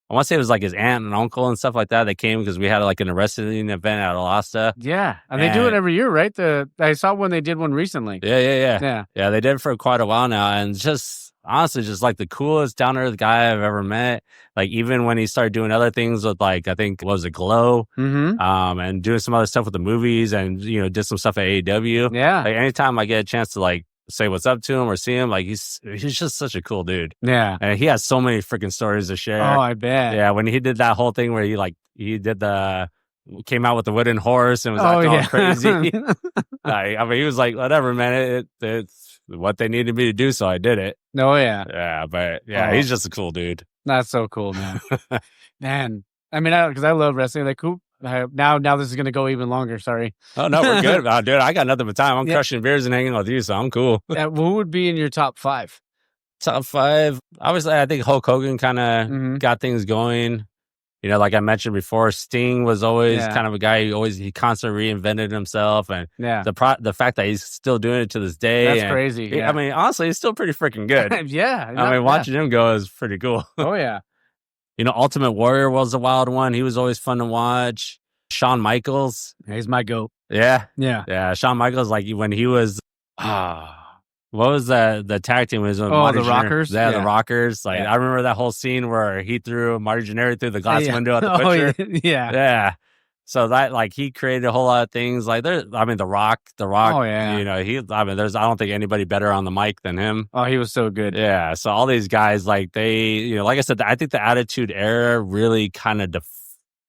want to say it was like his aunt and uncle and stuff like that. They came because we had like an wrestling event at Alasta. Yeah. And they do it every year, right? I saw when they did one recently. Yeah. Yeah, they did it for quite a while now. And just honestly, just like the coolest down to earth guy I've ever met. Like even when he started doing other things with like, I think, what was it, Glow? Mm-hmm. And doing some other stuff with the movies and, did some stuff at AEW. Yeah. Like anytime I get a chance to like, say what's up to him or see him, like he's just such a cool dude. Yeah, and he has so many freaking stories to share. Oh, I bet. Yeah, when he did that whole thing where came out with the wooden horse and was all crazy. He was like, whatever, man, it's what they needed me to do, so I did it. Oh yeah, yeah, but he's just a cool dude. That's so cool, man. Man, I mean, because I love wrestling. Like, cool. Now this is gonna go even longer. Sorry. Oh no, we're good. Dude, I got nothing but time. I'm crushing beers and hanging with you, so I'm cool. Who would be in your top 5? Top 5, obviously, I think Hulk Hogan kind of got things going. Like I mentioned before, Sting was always kind of a guy who he constantly reinvented himself, and the fact that he's still doing it to this day, that's crazy. Yeah. I mean, honestly, he's still pretty freaking good. Yeah, I mean, watching him go is pretty cool. Oh yeah. Ultimate Warrior was a wild one. He was always fun to watch. Shawn Michaels. He's my GOAT. Yeah. Yeah. Shawn Michaels, like when he was, what was the tag team? Was the Rockers? Yeah, the Rockers. Like I remember that whole scene where he threw Marty Jannetty through the glass window at the Butcher. Yeah. So that he created a whole lot of things. Like The Rock. Oh yeah. I don't think anybody better on the mic than him. Oh, he was so good. Yeah. So all these guys, like they, like I said, I think the Attitude Era really kind of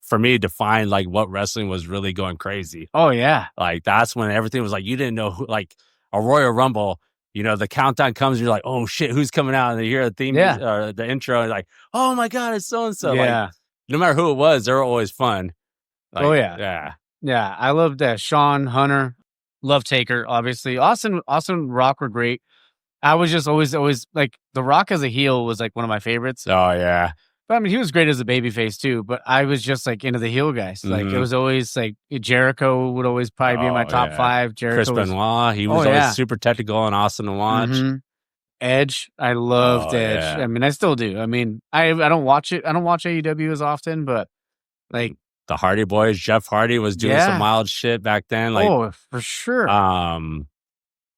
for me defined like what wrestling was really going crazy. Oh yeah. Like that's when everything was like you didn't know who, like a Royal Rumble. The countdown comes, and you're like, oh shit, who's coming out? And you hear the theme, or the intro, and like, oh my god, it's so and so. Yeah. Like, no matter who it was, they were always fun. Like, oh yeah. I loved Sean, Hunter, love Taker, obviously. Austin, Rock were great. I was just always like The Rock as a heel was like one of my favorites. Oh yeah. But I mean, he was great as a babyface too. But I was just like into the heel guys. Like it was always like Jericho would always probably be in my top 5. Jericho, Chris Benoit, he was always super technical and awesome to watch. Edge, I loved Edge. Yeah. I mean, I still do. I mean, I don't watch it. I don't watch AEW as often, but like the Hardy Boys, Jeff Hardy was doing some wild shit back then. Like, for sure.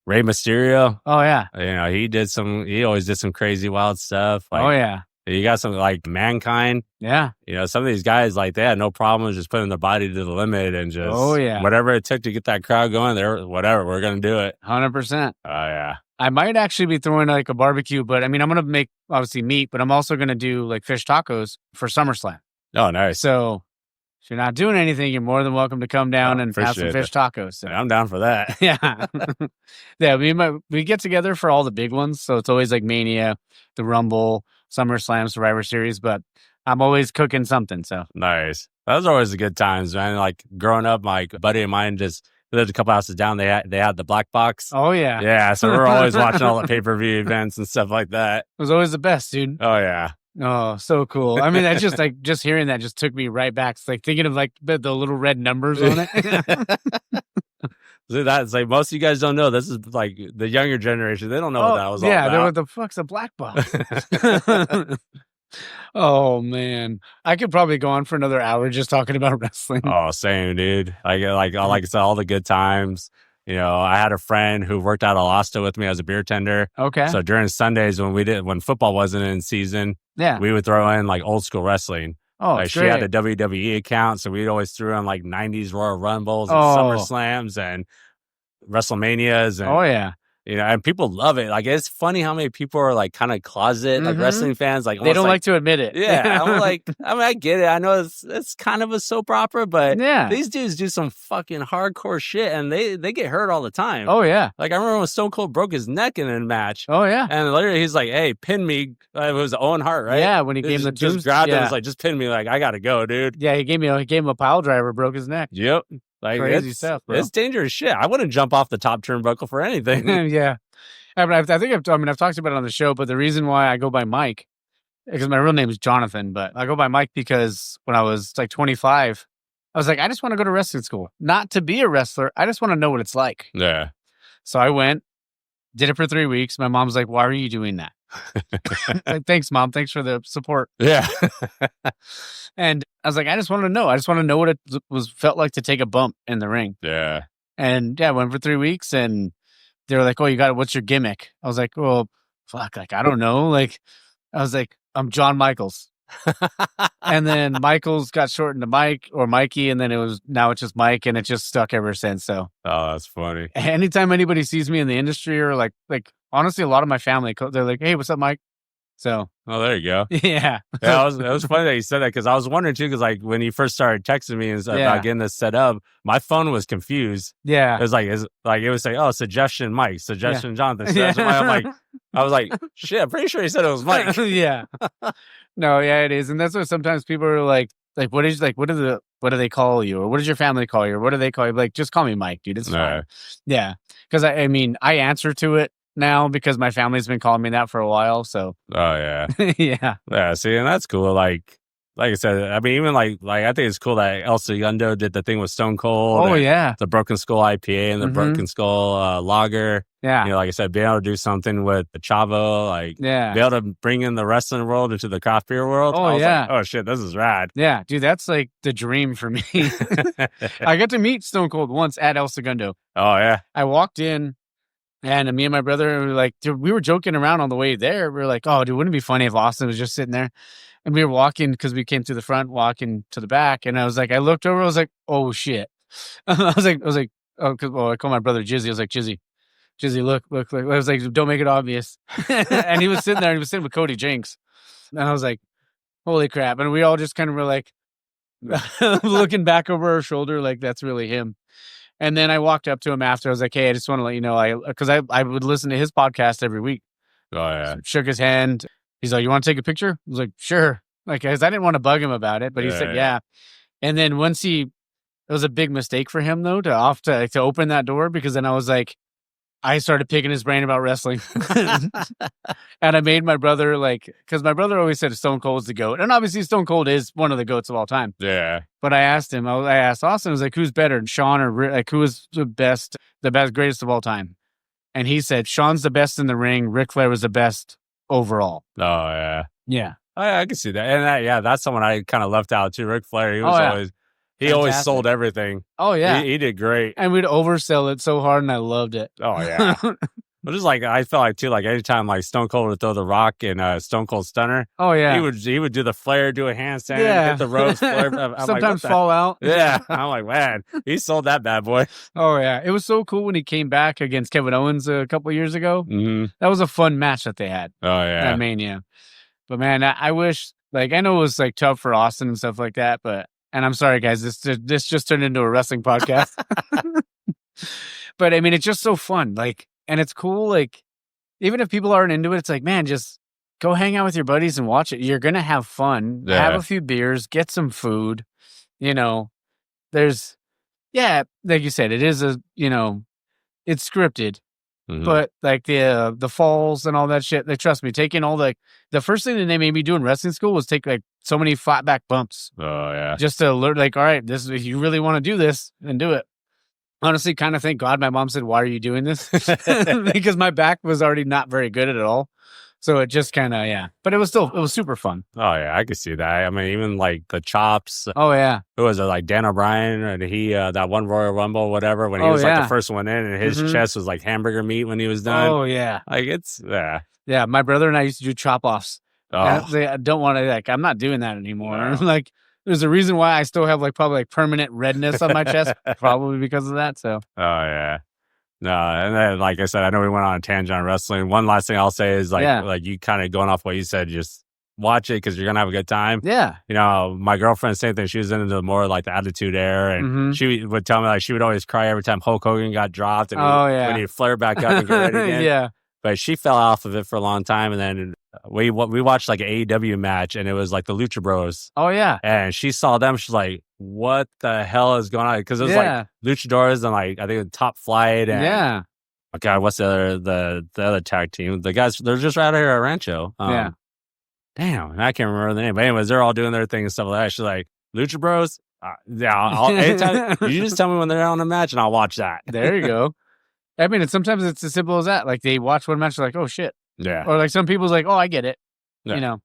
Rey Mysterio. Oh yeah. He always did some crazy wild stuff. Like, oh yeah. You got some like Mankind. Yeah. Some of these guys, like they had no problem just putting their body to the limit and just whatever it took to get that crowd going there, whatever, we're going to do it. 100%. Oh yeah. I might actually be throwing like a barbecue, but I mean, I'm going to make obviously meat, but I'm also going to do like fish tacos for SummerSlam. Oh, nice. So if you're not doing anything, you're more than welcome to come down and have some fish tacos. So. I'm down for that. Yeah. Yeah. We get together for all the big ones. So it's always like Mania, the Rumble, SummerSlam, Survivor Series, but I'm always cooking something. So nice. Those are always the good times, man. Like growing up, my buddy of mine just lived a couple houses down. They had the black box. Oh yeah. Yeah. So we're always watching all the pay-per-view events and stuff like that. It was always the best, dude. Oh yeah. Oh, so cool. I mean, that's just like, just hearing that just took me right back. It's like thinking of like the little red numbers on it. See, that's like most of you guys don't know. This is like the younger generation. They don't know what that was all about. What the fuck's a black box? Oh man, I could probably go on for another hour just talking about wrestling. Oh, same, dude. Like I said, all the good times. You know, I had a friend who worked out of Alosta with me as a beer tender. Okay. So during Sundays when football wasn't in season, we would throw in like old school wrestling. Oh, like she had a WWE account, so we'd always throw in like 90s Royal Rumbles and Summer Slams and WrestleManias and you know, and people love it. Like, it's funny how many people are like kind of closet like wrestling fans. Like, they don't like to admit it. Yeah, I'm like, I mean, I get it. I know it's kind of a soap opera, but these dudes do some fucking hardcore shit, and they get hurt all the time. Oh yeah. Like, I remember when Stone Cold broke his neck in a match. Oh yeah. And later he's like, "Hey, pin me." It was Owen Hart, right? Yeah, when he gave him the just grabbed him, was like, "Just pin me." Like, I gotta go, dude. Yeah, he gave him a pile driver, broke his neck. Yep. Like, crazy stuff, bro. It's dangerous shit. I wouldn't jump off the top turnbuckle for anything. Yeah. I mean, I've talked about it on the show, but the reason why I go by Mike, because my real name is Jonathan, but I go by Mike because when I was like 25, I was like, I just want to go to wrestling school, not to be a wrestler. I just want to know what it's like. Yeah. So I went, did it for 3 weeks. My mom's like, why are you doing that? Like, thanks, Mom. Thanks for the support. Yeah. And I was like, I just want to know. I just want to know what it felt like to take a bump in the ring. Yeah. And I went for 3 weeks, and they were like, "Oh, you got it. What's your gimmick?" I was like, "Well, fuck, like I don't know." Like, I was like, "I'm John Michaels," and then Michaels got shortened to Mike or Mikey, and then now it's just Mike, and it just stuck ever since. So, oh, that's funny. Anytime anybody sees me in the industry, or like honestly, a lot of my family, they're like, "Hey, what's up, Mike?" So, oh, there you go. Yeah. It was funny that you said that, because I was wondering too, because like when you first started texting me and stuff about getting this set up, my phone was confused. Yeah. It was like, it would say, "Oh, suggestion Mike, suggestion Jonathan." Suggestion Mike. I was like, shit, I'm pretty sure he said it was Mike. Yeah. No, yeah, it is. And that's what sometimes people are like, what do they call you? Or what does your family call you? Or what do they call you? Like, just call me Mike, dude. It's fine. Yeah. Because I mean, I answer to it now because my family's been calling me that for a while. So, oh yeah. Yeah. See, and that's cool. Like I said, I mean, even like I think it's cool that El Segundo did the thing with Stone Cold. Oh yeah, the Broken Skull IPA and the Broken Skull Lager. Yeah, you know, like I said, being able to do something with the Chavo, like be able to bring in the wrestling world into the craft beer world. Oh yeah, like, oh shit, this is rad. Yeah, dude, that's like the dream for me. I got to meet Stone Cold once at El Segundo. Oh yeah, I walked in. And me and my brother were like, dude, we were joking around on the way there. We were like, oh, dude, wouldn't it be funny if Austin was just sitting there? And we were walking, because we came through the front, walking to the back. And I was like, I looked over, I was like, oh shit. I was like, oh, I called my brother Jizzy. I was like, Jizzy, look. I was like, don't make it obvious. And he was sitting there, and he was sitting with Cody Jinks. And I was like, holy crap. And we all just kind of were like, looking back over our shoulder, like, that's really him. And then I walked up to him after. I was like, hey, I just want to let you know, because I would listen to his podcast every week. Oh, yeah. Shook his hand. He's like, you want to take a picture? I was like, sure. Like, because I didn't want to bug him about it, but he said, yeah. And then it was a big mistake for him, though, to open that door, because then I was like, I started picking his brain about wrestling. And I made my brother, because my brother always said Stone Cold's the GOAT. And obviously Stone Cold is one of the GOATs of all time. Yeah. But I asked him, I asked Austin, I was like, who's better, Sean or Rick? Like, who is the best, greatest of all time? And he said, Sean's the best in the ring. Ric Flair was the best overall. Oh, yeah. Yeah. I can see that. And that's someone I kind of left out too. Ric Flair, he was always sold everything. Oh, yeah. He did great. And we'd oversell it so hard, and I loved it. Oh, yeah. But just like, I felt like too, like anytime like Stone Cold would throw the Rock in Stone Cold Stunner. Oh yeah, he would do the flare, do a handstand, hit the ropes, flare. Sometimes fall out. Yeah, I'm like, man, he sold that bad boy. Oh yeah, it was so cool when he came back against Kevin Owens a couple of years ago. Mm-hmm. That was a fun match that they had. Oh yeah, at Mania. But man, I wish, like, I know it was like tough for Austin and stuff like that, but, and I'm sorry guys, this just turned into a wrestling podcast. But I mean, it's just so fun, like, and it's cool, like. Even if people aren't into it, it's like, man, just go hang out with your buddies and watch it. You're going to have fun, have a few beers, get some food. You know, like you said, it is it's scripted, But like the falls and all that shit, they trust me. Taking all the first thing that they made me do in wrestling school was take like so many flat back bumps. Oh yeah. Just to learn, like, all right, this is, if you really want to do this, then do it. Honestly, kind of thank God my mom said, "Why are you doing this?" Because my back was already not very good at all. So it just kind of, but it was super fun. Oh yeah, I could see that. I mean, even like the chops. Oh yeah. Who was it? Like Dan O'Brien, and he that one Royal Rumble, whatever. When he was like the first one in, and his chest was like hamburger meat when he was done. Oh yeah. Like it's yeah. My brother and I used to do chop offs. Oh. I don't want to, like, I'm not doing that anymore. No. Like, there's a reason why I still have like probably like permanent redness on my chest, probably because of that. So. Oh yeah. No, and then, like I said, I know we went on a tangent on wrestling. One last thing I'll say is like you kind of going off what you said, just watch it because you're gonna have a good time. Yeah. You know, my girlfriend, same thing. She was into the more like the attitude era, and she would tell me like she would always cry every time Hulk Hogan got dropped, and when he flared back up and get ready again. Yeah. But she fell off of it for a long time, and then we watched like an AEW match, and it was like the Lucha Bros. Oh yeah. And she saw them. She's like, "What the hell is going on?" Because it was like Luchadors and like I think Top Flight and oh God, what's the other tag team? The guys, they're just right here at Rancho. Damn, I can't remember the name. But anyways, they're all doing their thing and stuff like that. She's like, "Lucha Bros." Anytime, you just tell me when they're on a match, and I'll watch that. There you go. I mean, sometimes it's as simple as that. Like they watch one match, they're like, "Oh shit." Yeah. Or like some people's like, "Oh, I get it." Yeah. You know.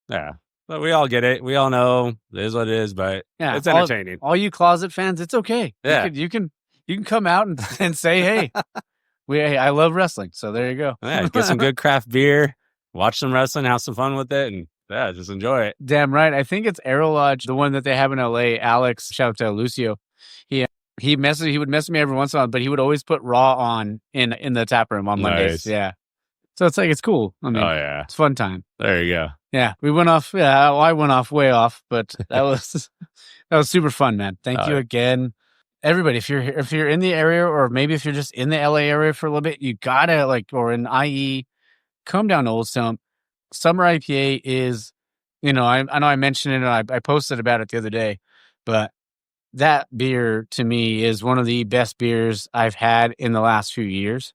Yeah. But we all get it. We all know it is what it is, but it's entertaining. All you closet fans, it's okay. Yeah. You can come out and say, "Hey, I love wrestling." So there you go. Yeah, get some good craft beer, watch some wrestling, have some fun with it, and just enjoy it. Damn right. I think it's Aero Lodge, the one that they have in LA. Alex, shout out to Lucio. He would message me every once in a while, but he would always put Raw on in the tap room on Mondays. Yeah. So it's like, it's cool. I mean, it's a fun time. There you go. Yeah. We went off. Yeah. I went off way off, but that was super fun, man. Thank you again. Everybody, if you're in the area, or maybe if you're just in the LA area for a little bit, you gotta or in IE, come down to Old Stump. Summer IPA is, I know I mentioned it and I posted about it the other day, but that beer to me is one of the best beers I've had in the last few years.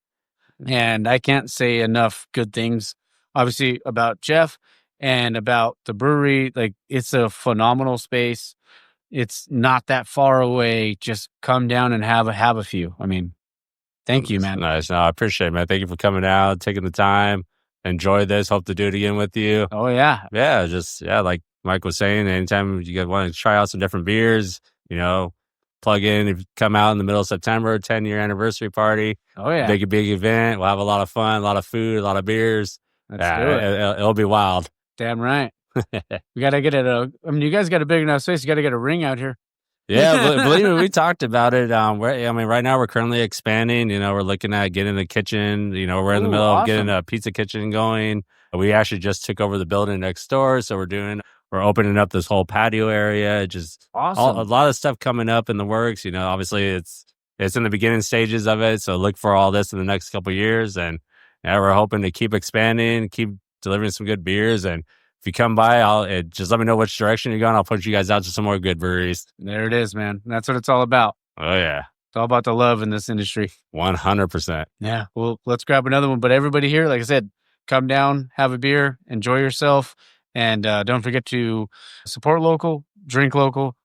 And I can't say enough good things, obviously, about Jeff and about the brewery. Like, it's a phenomenal space. It's not that far away. Just come down and have a few. I mean, thank you, man. Nice. No, I appreciate it, man. Thank you for coming out, taking the time. Enjoy this. Hope to do it again with you. Oh, yeah. Yeah, like Mike was saying, anytime you guys want to try out some different beers, plug in. If you come out in the middle of September, 10-year anniversary party. Oh, yeah. Big event. We'll have a lot of fun, a lot of food, a lot of beers. Let's do it. It'll be wild. Damn right. We got to get you guys got a big enough space. You got to get a ring out here. Yeah, believe me, we talked about it. Right now we're currently expanding. We're looking at getting a kitchen. We're in the middle of getting a pizza kitchen going. We actually just took over the building next door, so we're opening up this whole patio area. Just awesome. A lot of stuff coming up in the works. Obviously it's in the beginning stages of it. So look for all this in the next couple of years, and we're hoping to keep expanding, keep delivering some good beers. And if you come by, just let me know which direction you're going. I'll put you guys out to some more good breweries. There it is, man. That's what it's all about. Oh, yeah. It's all about the love in this industry. 100%. Yeah. Well, let's grab another one. But everybody here, like I said, come down, have a beer, enjoy yourself. And don't forget to support local, drink local,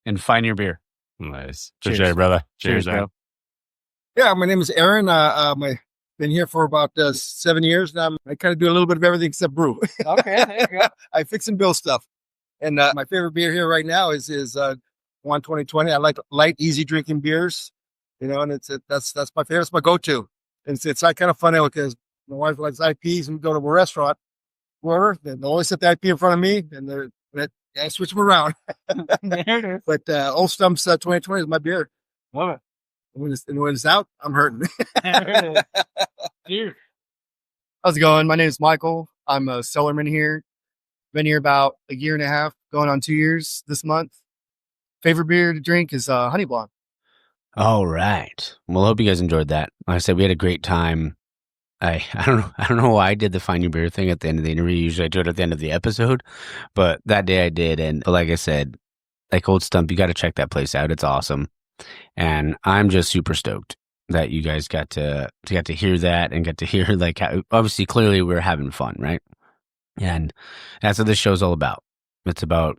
and find your beer. Nice. Appreciate it, brother. Cheers, bro. Yeah, my name is Aaron. I've been here for about 7 years now. I kind of do a little bit of everything except brew. Okay, there you go. I fix and build stuff. And my favorite beer here right now is 2020. I like light, easy drinking beers, and that's my favorite. It's my go-to. And it's kind of funny because my wife likes IPs, and we go to a restaurant, wherever, they always set the IP in front of me, and I switch them around. There it is. But Old Stump's 2020 is my beer. Love it. And when it's out, I'm hurting. Cheers. How's it going? My name is Michael. I'm a cellarman here. Been here about a year and a half, going on 2 years this month. Favorite beer to drink is Honey Blonde. All right. Well, I hope you guys enjoyed that. Like I said, we had a great time. I don't know why I did the find your beer thing at the end of the interview. Usually I do it at the end of the episode, but that day I did. But like I said, like Old Stump, you got to check that place out. It's awesome. And I'm just super stoked. that you guys got to hear that and got to hear like how, obviously clearly we're having fun, right? And that's what this show's all about. It's about,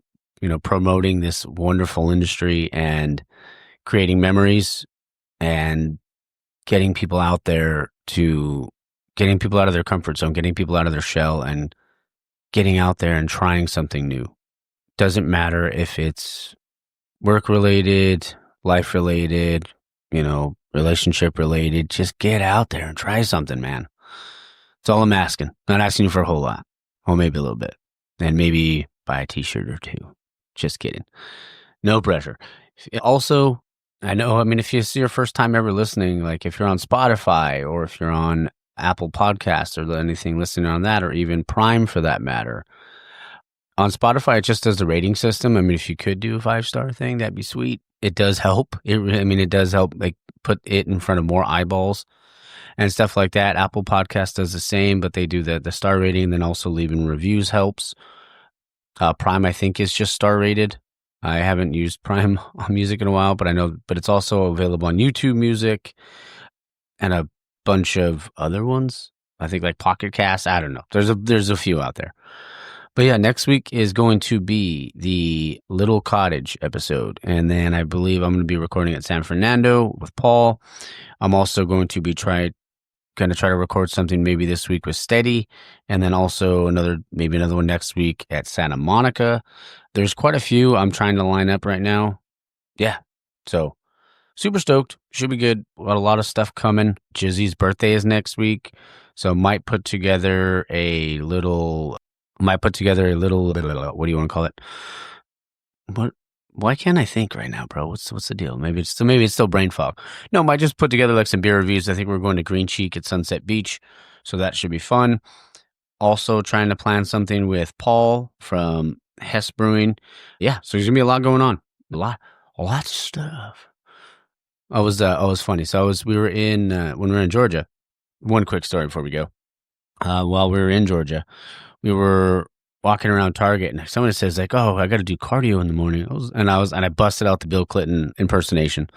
promoting this wonderful industry and creating memories and getting people out there getting people out of their comfort zone, getting people out of their shell and getting out there and trying something new. Doesn't matter if it's work related, life related, relationship related. Just get out there and try something, man. That's all I'm asking. Not asking you for a whole lot. Well, maybe a little bit. And maybe buy a t-shirt or two. Just kidding. No pressure. Also, I know, if it's your first time ever listening, like if you're on Spotify or if you're on Apple Podcasts or anything listening on that, or even Prime for that matter, on Spotify, it just does the rating system. If you could do a 5-star thing, that'd be sweet. It does help. It does help, like put it in front of more eyeballs and stuff like that. Apple Podcast does the same, but they do the star rating, and then also leaving reviews helps. Prime, I think, is just star rated. I haven't used Prime Music in a while, but it's also available on YouTube Music and a bunch of other ones. I think like Pocket Cast. I don't know. There's a few out there. But yeah, next week is going to be the Little Cottage episode. And then I believe I'm going to be recording at San Fernando with Paul. I'm also going to be try to record something maybe this week with Steady. And then also another one next week at Santa Monica. There's quite a few I'm trying to line up right now. Yeah. So super stoked. Should be good. Got a lot of stuff coming. Jizzy's birthday is next week. So might put together a little, what do you want to call it? What? Why can't I think right now, bro? What's the deal? Maybe it's still brain fog. No, might just put together like some beer reviews. I think we're going to Green Cheek at Sunset Beach. So that should be fun. Also trying to plan something with Paul from Hess Brewing. Yeah. So there's going to be a lot going on. A lot of stuff. It was funny. So when we were in Georgia, one quick story before we go. While we were in Georgia, we were walking around Target and someone says like, "Oh, I got to do cardio in the morning." And I busted out the Bill Clinton impersonation.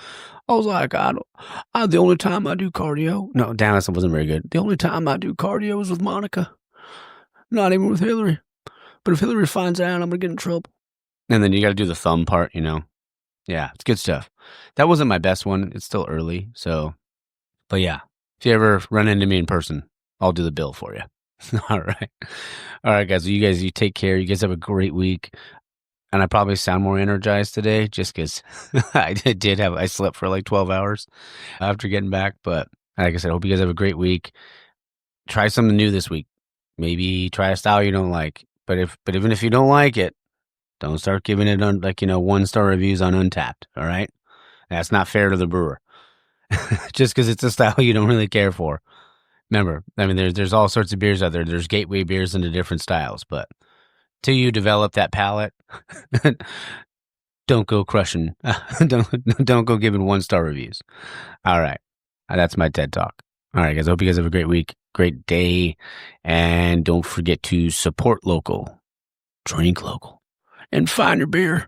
I was like, the only time I do cardio. No, damn, that wasn't very good. The only time I do cardio is with Monica. Not even with Hillary. But if Hillary finds out, I'm going to get in trouble. And then you got to do the thumb part, Yeah, it's good stuff. That wasn't my best one. It's still early. So, but yeah, if you ever run into me in person, I'll do the bill for you. All right. All right, guys. You take care. You guys have a great week. And I probably sound more energized today just because I slept for like 12 hours after getting back. But like I said, I hope you guys have a great week. Try something new this week. Maybe try a style you don't like. But even if you don't like it, don't start giving it 1-star reviews on Untapped. All right. That's not fair to the brewer. Just because it's a style you don't really care for. Remember, there's all sorts of beers out there. There's gateway beers into different styles, but till you develop that palate, don't go crushing. Don't go giving 1-star reviews. All right, that's my TED Talk. All right, guys. I hope you guys have a great week, great day, and don't forget to support local, drink local, and find your beer.